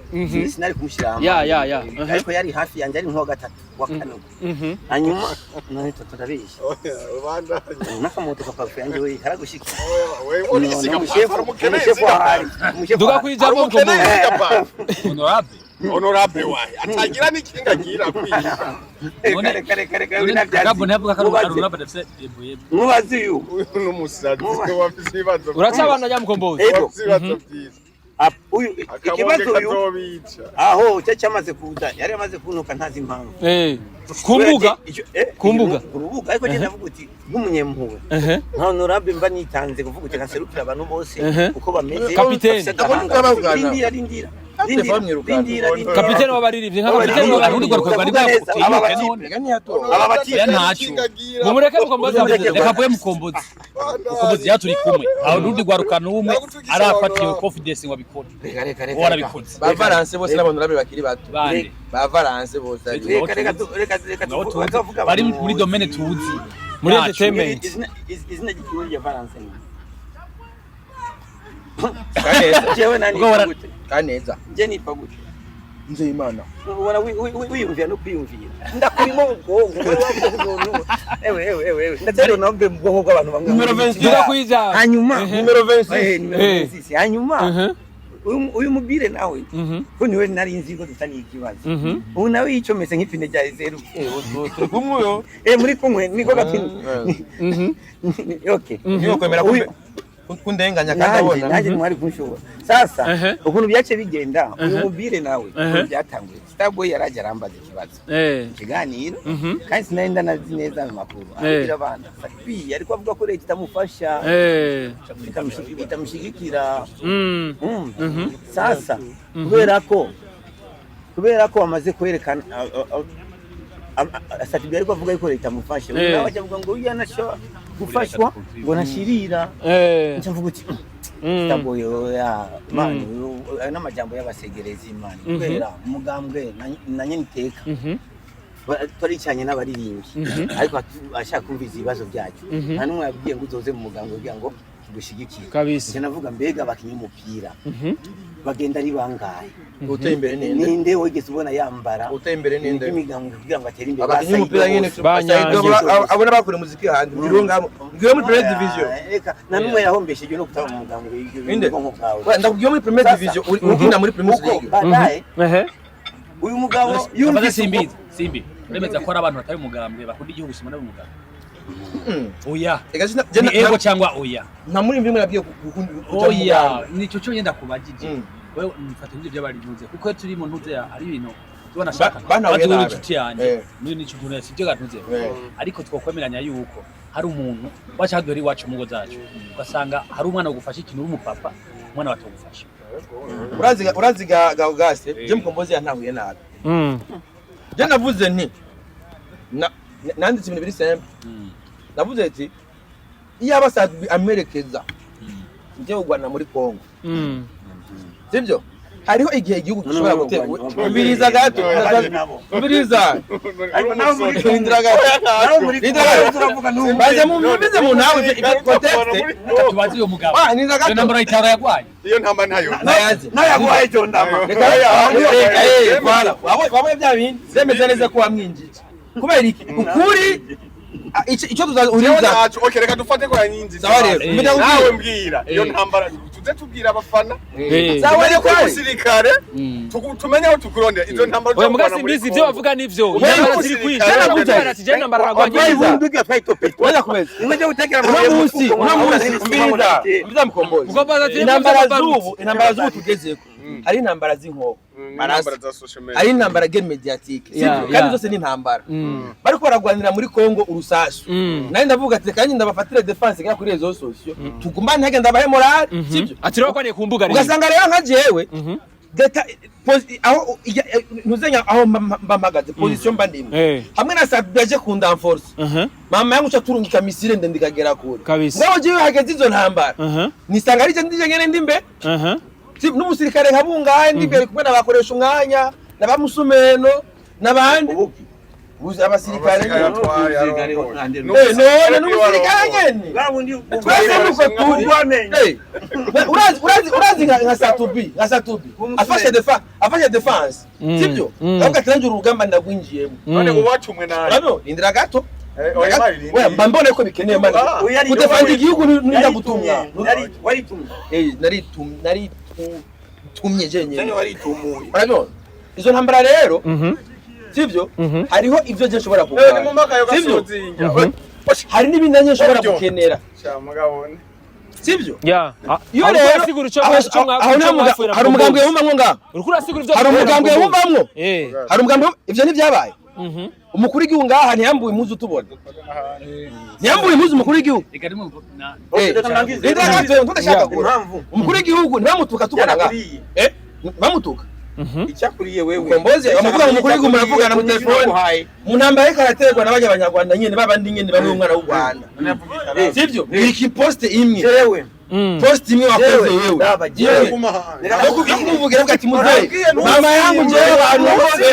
sinari kumushira ya ariko yari hafi yanje ari nko gatatu wa kano hanyuma none tutarabishi nakamoto papa yanje we karagushika wewe uri mushefu ahari duga kwijambo honorable honorable wae atagira n'ikinga gira kwiha kare gabo navuga ko honorable dafise eboye mubazi uyu n'umusazi wafise ibibazo uracabana ya Mukombozi ibibazo byiza uyu ikibazo uyu aho cyamaze kuza yari amaze kunuka ntazi impamvu kumbuga ariko je ndavuga uti nk'umunyempuwe nka honorable mba nitanze kuvuga uti kanserukira abantu bose uko bameze kapiteni rindira kapiteni wabaririmbye nka kapiteni wabarundi gwaruka bari bafite none aba batiye ntacyo mumureke Mukombozi reka boye Mukombozi yaturi kumwe aho rundi gwaruka n'umwe arafatiye confidence ngo bikora reka warabikoze ba Valence bose n'abandurabe bakiri bato bande ba Valence bose reka bari muri domaine tuzi muri entertainment izina ry'ikirundi ya Valence kaneza jewe nani kaneza je ni pagute Nzeyimana ubona wiyumvira no kwiyumvira ndakurimo ubwonko ewe ndetse nombe mu bwonko bw'abantu bamwe numero 20 hanyuma numero 26 hanyuma uyu mubire nawe ko niwe nari nzi ko dutaniye ikibazo ubu nawe yicometse nk'ipine rya zeru kumwe muri kumwe niko gapine okay niyo kwemera kundenganya kandi abona naje mwari kunshobora sasa ukuntu byace bigenda uyu mubire nawe byatanguye Starboy yaraje arambaza ikibazo kiganiro kandi sinenda nazi neza amakuru abira abana Safi ariko avuga ko leta itamufasha itamushigikira sasa kubera ko amaze kwerekana Safi ariko avuga ko leta itamufasha nawe avuga ngo uyu anasho gufashwa ngo nashirira ncyavuga uti Starboy ya mani n'amajambo y'abasegerezi mani kubera umugambwe na nyeniteka twaricanye n'abaririmbyi ariko ashaka kumviza ibibazo byacu nta numwe yabwiye ngo uzoze mu mugambwe kugira ngo gushigikira kabisa navuga mbega bakinye umupira bagenda ari bangaye uteye imbere ninde wigeze ubona yambara uteye imbere ninde imigambwe kugira ngo atere imbere bakinye umupira nyene abona bakore muziki handi ngirongamo ngiye muri Premier Division reka na numwe yahombesheje no kutaba mu mugambwe y'ibingo bwawe ndakugiye muri Premier Division ukina muri Premier League badaye uyu mugabo yumvise simbi uremeza ko ari abantu batari umugambwe bakunda igihugu kimwe n'umugambwe oya ego cyangwa oya nta muri mbimwe nabwiye oya nico cyo nyenda kubagije wewe mfata ibyo byabari ntuze kuko turi mu ntuze ari ibintu tubona shaka bati uri inshuti yanjye muri nico tuntu sibyo gatunze ariko twokwemeranya yuko hari umuntu washaka dore iwacu mu ngo zacu ugasanga hari umwana ugufasha ikintu uri umupapa umwana batogufasha urazi gahugase je mukombozi yantahuye nabi je navuze nti nanditse ibintu biri simple navuze ati iyo abasazi amerekeza nje ugwana muri Kongo sibyo hariho igihe igihugu gishobora gutera ubiriza gato ubiriza indira gato turavuga n'ubu baje mu mbize mu nawe context tubazi uyo mugabo iyo nambara itara yagwaye iyo ntamba ntayo nayagwaye cyo ndama reka voilà wabonye bya bindi zemeze neza ko wamwinjije kubera iki ukuri icyo tuzahuriza okay reka dufate ko yanyinzi sawa rero nawe mbwira iyo ntambara tuze tubwira abafana sawa rero ko musirikare tumenye aho tukurondera izo ntambara oya mugasi mbizi ibyo bavuga nivyo intambara ziri kwisha nabutara ati je ntambara ragwanye nduga fight wenda kubeza imwe gutekera mu munsi mbiza mukombozi intambara z'ubu tugezeko hari intambara z'inkoko intambara za social media hari intambara game mediatique kandi zose ni intambara bariko baragwanira muri Kongo urusasu nari ndavuga ati kandi ndabafatire defense ngira kuri rezo social tugumba ntege ndabahe moral sibyo ati rero kwaniye kumbuga rero ugasanga rero nka jewe data aho ntuzenya aho mbamagaze position mbandimwe hamwe na sabaje kunda force mama yangu chaturungika misile ndendikagera kure ngaho jewe hageze izo ntambara nisanga ari je ndije ngene ndimbe n'umusirikare nkabungaye ndibere kumwe nabakoresha umwanya nabamusumeno nabandi uzi abasirikare none n'umusirikare nyene twese nuko turi urazi nka Satubi afashe defense sibyo ahubwo atangira urugamba ndagwinjiyemo none uwatumwe nayo ano indira gato oya mbambone ko bikeneye mani kudefanda igihugu ninda gutumwa nari tumye jenye urabona izo ntambara rero sivyo hariho ivyo je nshobora kuvuga sivyo hari n'ibindi nanye nshobora gukenera sivyo iyo rero hari umugambwe wumvamwo ngaho hari umugambwe wumvamwo hari umugambwe ivyo ntivyabaye umukuru w'igihugu ngaha ntiyambuye impuzu tubona ntiyambuye impuzu umukuru w'igihugu umukuru w'igihugu ntibamutuka tubona ngaha bamutuka icyakuriye wewe komboze amuvuga umukuru w'igihugu muravugana mu telefone mu ntambara y'ikaraterwa n'abanyarwanda nyene babandi nyene bamwe umwana w'u Rwanda sivyo iki poste imwe jewe post imwe wakoze wewe jewe kuvugira ati muzehe mama yangu jewe abantu bose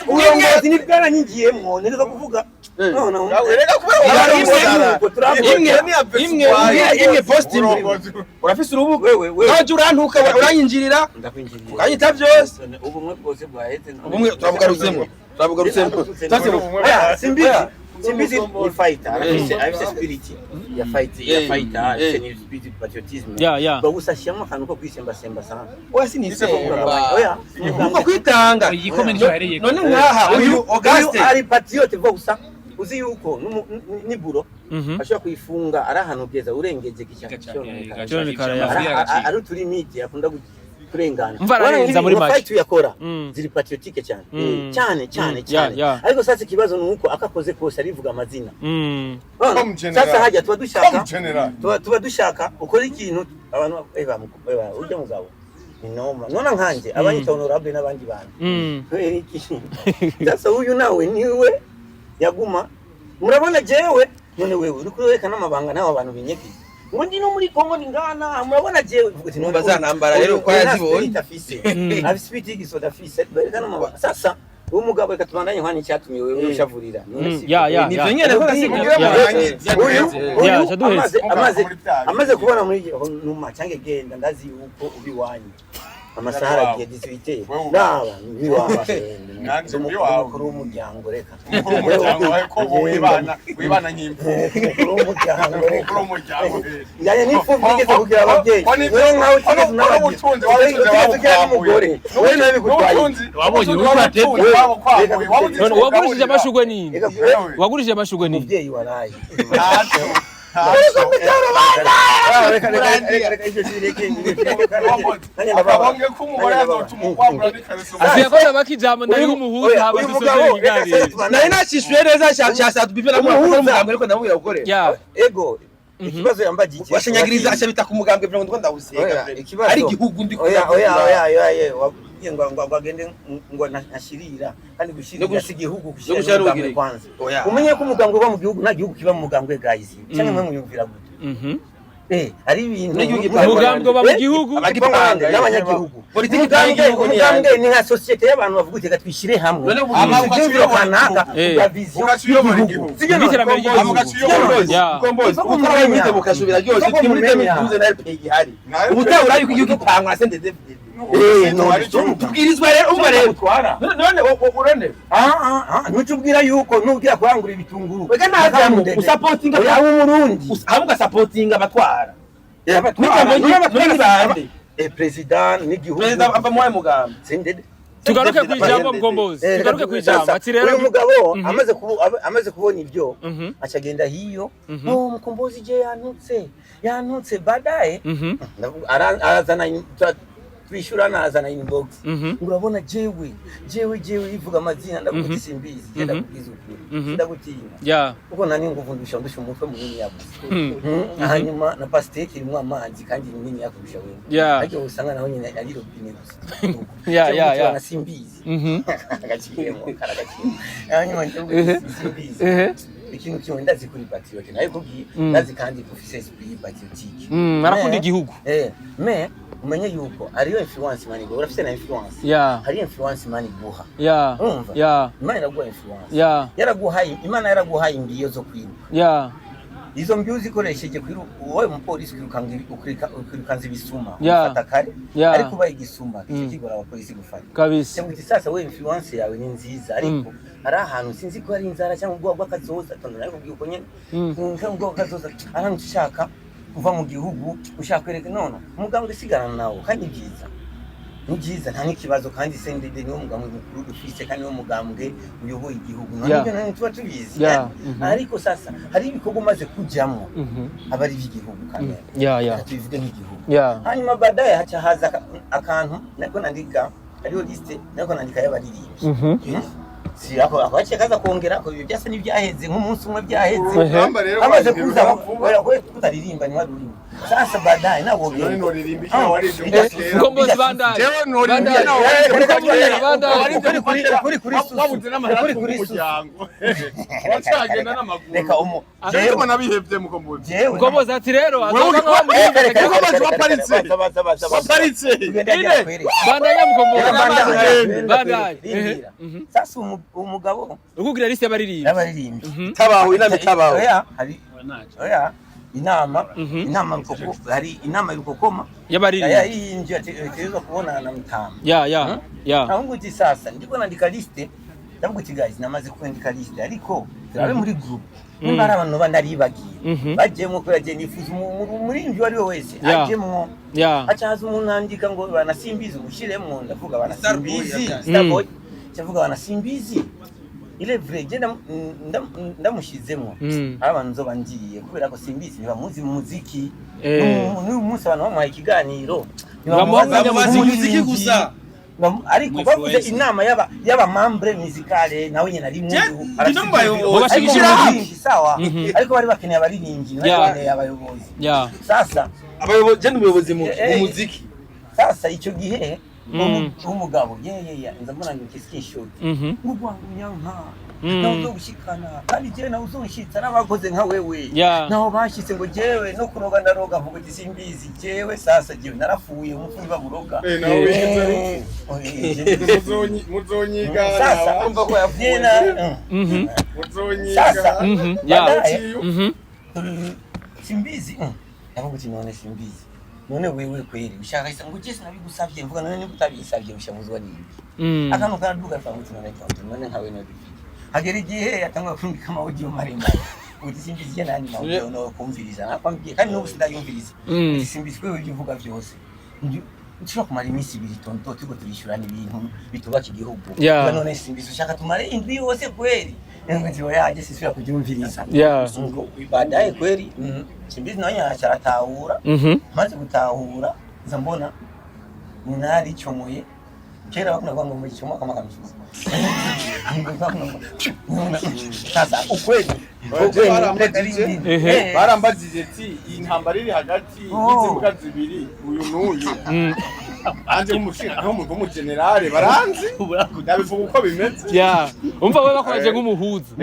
urongozi ni bwana nyingiyemo neza kuvuga imwe post imwe urafise urubuga wewe naje urantuka uranyinjirira ukanyita byose ubumwe bwose bwaheze ubumwe turavuga ruzemo Simbizi ni fighter, afise spirit ya fighter, ni spirit patriotism. Bagusa shiyamo akantu ko kwisemba sana. Oya sinisemba. Oya. Uko kwitanga. None nkaha uyu Auguste ari patriote bagusa uzi yuko ni buro ashobora kuyifunga ari ahantu bweza urengeje gishaka. Ari turi media akunda kurengana. Mvararenza muri match. Fight yakora ziri patriotique cyane. Ariko sasa ikibazo nuko akakoze kose arivuga amazina. Sasa hajya tuba dushaka ukora ikintu abantu ujya mugabo. Inoma nona nkanje abanyita honorable n'abandi bantu. Sasa uyu nawe niwe yaguma murabona jewe none wewe uri kurekana amabanga nawe abantu binyeki. Ngondi no muri Kongo ningana murabona jewe uvuga numva zanambara rero kwa yazibonye afite igisoda fise berekana amabanga sasa umugabo reka tubandanye nkani cyatumye wewe ushavurira nivyo nyene ko amaze kubona muri numa cyange genda ndazi uko ubiwanyu amasahara agiye disibite naba nanze mbiwawe kuri umuryango reka ko wibana nk'imfu kuri umuryango yaye n'imfubyi igeze kugira ababyeyi wewe nkawe tigeze n'abatunzi n'umugore wewe nawe bigutwaye wabonye wagurishije amashugwe nini wagurishije amashugwe nini umubyeyi waraye Asiyakona bakijambo ndari umuhuza haba dusozera ikiganiro. Nari nashishwe neza cyasa tubivera mu mugambwe ariko ndamubwira gukore. Ego ikibazo yambaje iki washanyagiriza ashabita ku mugambwe byo ndiko ndawusega. Ari igihugu ndi ngo agende ngo nashirira kandi gushirira igihugu gushirira umugambwe kwanza. Umenye ko umugambwe uba mu gihugu nta gihugu kiba mu mugambwe guys. Cyane mwe muyumvira gute. Ari ibintu umugambwe ba mu gihugu abagipanga n'abanyagihugu politiki kandi ni nka societe y'abantu bavuga uti gatwishire hamwe amagiro kanaka ya vision sibyo n'iterambere ry'igihugu kombozi ukora muri demokasubira ryose turi muri 2012 na RP gihari ubutaho uri igihugu gipangwa sende tubwirizwa rero umva rero none urone ntucubwira yuko nubwira kurangura ibitunguru wega nazamu usapotinga yawe umurundi ahubwo sapotinga abatwara president n'igihugu president ava mu mugambo sendede tugaruke kwijambo mkombozi tugaruke kwijambo ati rero uyu mugabo amaze kubona ibyo acagenda hiyo no mkombozi je yanutse baadaye arazana twishura nazana inbox urabona jewe ivuga amazina ndakuti simbizi genda kugiza ukuri ndagutinya uko nani nguvundisha ndusha umutwe munini yabuze hanyuma na pasteke irimo amazi kandi nini yakubisha wewe ariko usanga naho nyine ari robine gusa na simbizi agakiyemo karagakiyemo hanyuma njye simbizi ikintu kimwe ndazi kuri patriote nayo kubwiye ndazi kandi kufise esprit patriotique arakunda igihugu mais umenye yuko ariyo influence mani go urafite na influence hari influence mani guha imana iraguha influence imana yaraguhaye imbiyo zo kwiruka izo mbiyo zikoresheje kuri wowe umupolisi ukirukanza ibisuma ufata kare ariko ubaye igisuma kigora abapolisi gufata kabisa cyangwa sasa we influence yawe ni nziza ariko ari ahantu sinzi ko ari inzara cyangwa ubwo bw'akazoza tondora ariko bwuko nyene ubwo bw'akazoza ahantu ushaka kuva mu gihugu ushaka kwereka none umugambwe usigarana nawo kandi byiza nta n'ikibazo kandi sendede niwo mugambwe mukuru dufise kandi niwo mugambwe uyoboye igihugu none tuba tubizi ariko sasa hari ibikorwa maze kujyamo abari b'igihugu kandi tubivuge nk'igihugu hanyuma baadaye haca haza akantu nako nandika ariyo liste nako nandika y'abaririmbyi si ako kaza kongera ko byase n'ibyaheze nk'umunsi umwe byaheze amaze kuza we tutaririmba ni warurimo Sasa baadaye na woge. Nani nolirimbika wali Mkombozi bandai. Jewe nolirimbika na wachagenda n'amaguru. Reka umu. Jewe nabihevye mukombozi. Mkombozi ati rero Mukombozi waparitse. Waparitse. bandanya mkombozi bandai. Sasa umugabo Ukugira liste y'abaririmbi. y'abaririmbyi. Tabaho inama itabaho. Oya hari inama rukoko hari inama rukokoma Y'abaririmbi. yinjye atezwa kubona na Mutama. Ya. Ahubwo uti sasa ndiko nandika liste ndavuga uti guys namaze kwandika liste ariko turabe muri group nimba ari abantu bandaribagiye bajyemo ko yagiye nifuza umuririmbyi wari we wese ajyemo acaza umuntu andika ngo banasimbizi ushiremo ndavuga banasimbizi Starboy cyavuga banasimbizi ile vreje ndamushizemo abantu nzo bangiye kubera ko simbizi ntibamuzi mu muziki n'umunsi abantu bamuhaye ikiganiro Bamuhaye muziki gusa. ariko bavuze inama yaba membre musicale nawe nyine ari mu sawa ariko bari bakeneye abaririmbyi bakeneye abayobozi sasa Abayobozi je n'umuyobozi mu muziki. Sasa icyo gihe umugabo nza mbona ngo kiskishot ngubwangu nyanka nazo gushikana kandi je na uzonshitsa n'abakoze nka wewe naho bashitse ngo jewe no kuroga ndaroga vuga gisimbizi jewe sasa jewe narafuye umufuyi bamuroga nawe muzonyiga sasa umva ko yafuye muzonyiga sasa simbizi ndavuga uti none simbizi none wewe kweli ushaka isa ngo Jesse nabigusavye mvuga none nikutabisavye ushamuzwa nini akano karaduka fa uti none nkawe no bifiki hagera igihe yatangwa kumvika audio maremare uti simbizi nani audio no kumviriza nakwambye kandi no sindayumviriza simbizi kwe uvuga byose nshobora kumara iminsi ibiri tonto tuko turishurana ibintu bitubaka igihugu none simbizi ushaka tumare indwi yose kweli ngo yaje sisubira kubyumviriza baadaye kweli simbizi nayo yacharatahura maze gutahura nza mbona ninari chomoye kera bakuna kwanga mu cyomo kama kamisuza sasa ukweli barambajije ati intambara iri hagati y'izibuga zibiri uyu n'uyu anje umushinga aho mu generale baranzi ndabivuga uko bimeze umva wewe bakomeje nk'umuhuza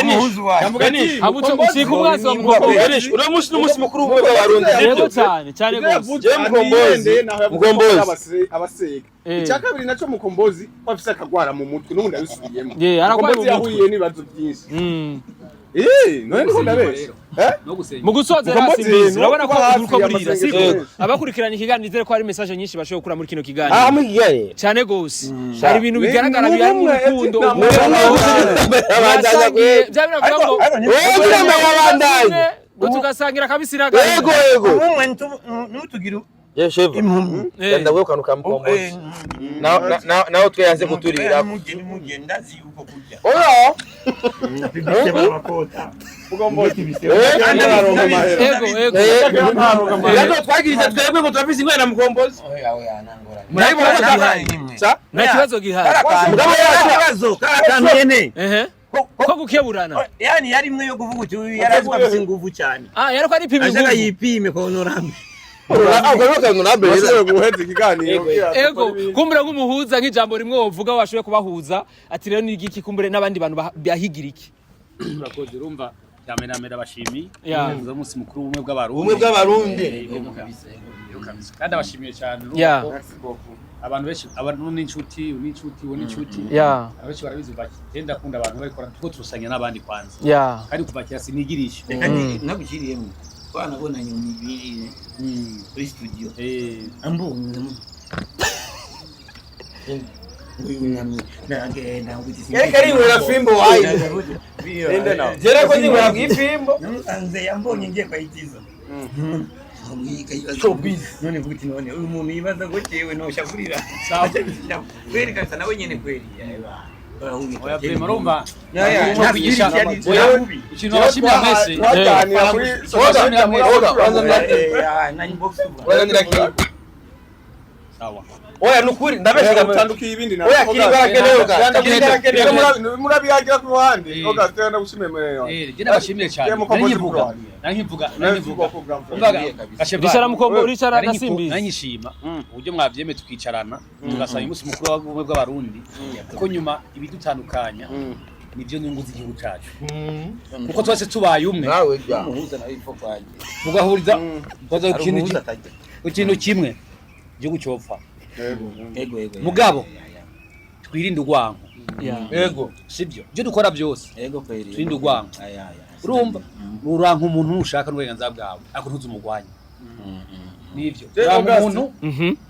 umuhuza wawe Beni abuco ushika umwazi wa Mugombozi uramushi n'umusi mukuru w'ubwo barundi yego cyane gose Mugombozi abaseka icyakabiri naco Mukombozi bafise akagwara mu mutwe n'ubundi abisubiyemo aragwaye yahuye n'ibibazo byinshi none ndabesha mu gusozera simbizi urabona ko uriko burira siko abakurikiranye ikiganiro nizere ko hari message nyinshi bashoboye gukura muri kino kiganiro cyane gose hari ibintu bigaragara biri mu rukundo ngo tugasangira kabisira yego n'utugira impumyi ndavuga kantu ka Mukombozi naho twayanze kuturira mugenda ziyuko kurya Mukombozi yego twagiriza twebwe ngo turafise ingwara Mukombozi nta kibazo gihari ko gukeburana yani yari imwe yo kuvuga uti yarazwa afite ingufu cyane yariko ari pimi ajaga yipime ko norambe ego kumbura nk'umuhuza nk'ijambo rimwe wovuga washoboye kubahuza ati rero ni igiki kumbure n'abandi bantu bahigira iki urakoze urumva yamenamera bashimi uza umunsi mukuru ubumwe bw'abarundi kandi abashimiye cyane abantu benshi abantu n'inshuti abenshi barabizi baki genda kunda abantu barikora tuko turusanya n'abandi kwanza kandi kuva kera sinigirisha nagukiriyemo twanabonanye mu mibiri kuri studio ambonye yari kari wera fimbo wayi ende nawe jera ko nyingura bw'ifimbo anze yambonye ngiye kwayitiza none vuga none uyu muntu yibaza ko jewe no shakurira kweri kasa nawe nyene kweri oya prima rumba ikintu abashimira mwese Sawa. Oya nukuri ndabeshya utandukiye ibindi na oya kiri barakenewe ga murabiyagira ku ruhande oga tena gushimemere je nabashimiye cyane nankivuga Richard Gasimbi nanyishima uburyo mwavyeme tukicarana tugasaba umunsi mukuru w'ubumwe bw'abarundi kuko nyuma ibidutandukanya nivyo nyungu z'igihugu cacu kuko twese tubaye umwe nawe jya muhuza nawe ifo kwanje tugahuriza ikintu kimwe igihugu cyopfa ego mugabo twirinde urwango ego sibyo ibyo dukora byose ego kweri twirinde urwango urumva uranka umuntu ushaka n'uburenganzira bwawe ariko ntuzi umugwanya nivyo uranka umuntu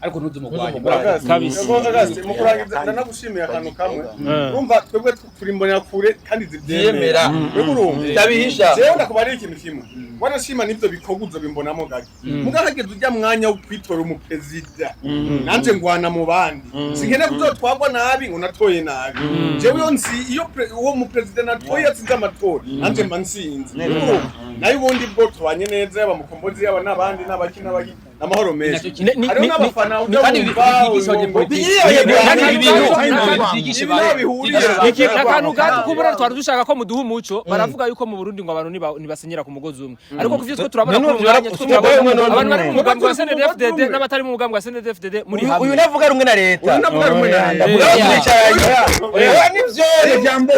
ariko ntuzi umugwanya kabisa mu kurangiza ndanagushimiye akantu kamwe urumva twebwe turi mbona kure kandi zivyemera urumva ndabihisha jewe ndakuba ari ikintu kimwe wanashima nivyo bikoguzo bimbonamo gake mugahageze ujya mwanya wo kwitora umuperezida nanje ngwana mu bandi sinkene kuzotwagwa nabi ngo natoye nabi jewe yo nzi iyo uwo muperezida natoye atsinze amatora nanje mba nsinzi nayo ubundi bwo tubanye neza yaba mukombozi yaba n'abandi n'abakina bagi namahoro meza ari n'abafana ujya akantu gato kubura twari dushaka ko muduha umuco baravuga yuko mu Burundi ngo abantu nibasinyira ku mugozi umwe ariko kuvyo twe turabona ku mwanya abantu bari mu mugambi wa CNDD-FDD n'abatari mu mugambi wa CNDD-FDD muri hamwe uyu navuga rumwe na leta navuga rumwe na leta oya nivyo jambo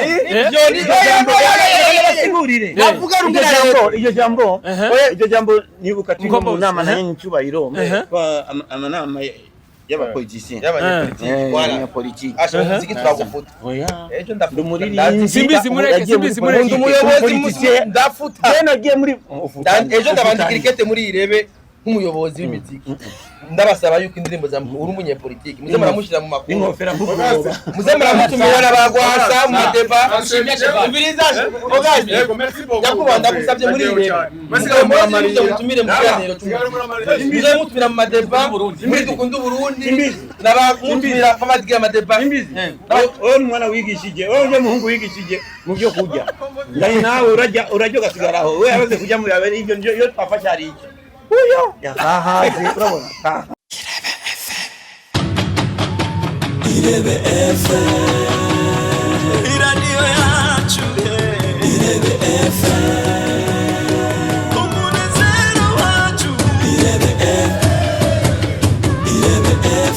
sigurire navuga rumwe na leta iryo jambo nibuka turi mu nama nayo ncubahiro kwa amanama y'abapoliticiens y'abanyapolitiki ashaka ziki turagufuta oya ejo ndafuta umuririmbyi simbizi mureke umuyobozi ndafuta je nagiye muri ejo ndabandikira cricket muri irebe nk'umuyobozi w'imiziki ndabasaba yuko indirimbo za uri umunyepolitiki muze muramushira mu makuru ingofera muze muramutumira n'abagwasa mu madeba ubiriza ogazi yakubanda gusabye muri irebe mutumire mu kiganiro muze mutumira mu madeba muri dukunda Burundi n'abamutumira abadigira amadeba oyo mwana wigishije oyo je muhungu wigishije mu byo kurya ndani nawe urajya gasigaraho we yabaze kujya mu yabere ibyo yo twafasha ari iki uyo yahahaze urabona Irebe FM iradiyo yacu Irebe FM umunezero wacu Irebe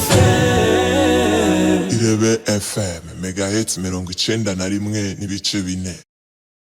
FM Irebe FM megahits 91.4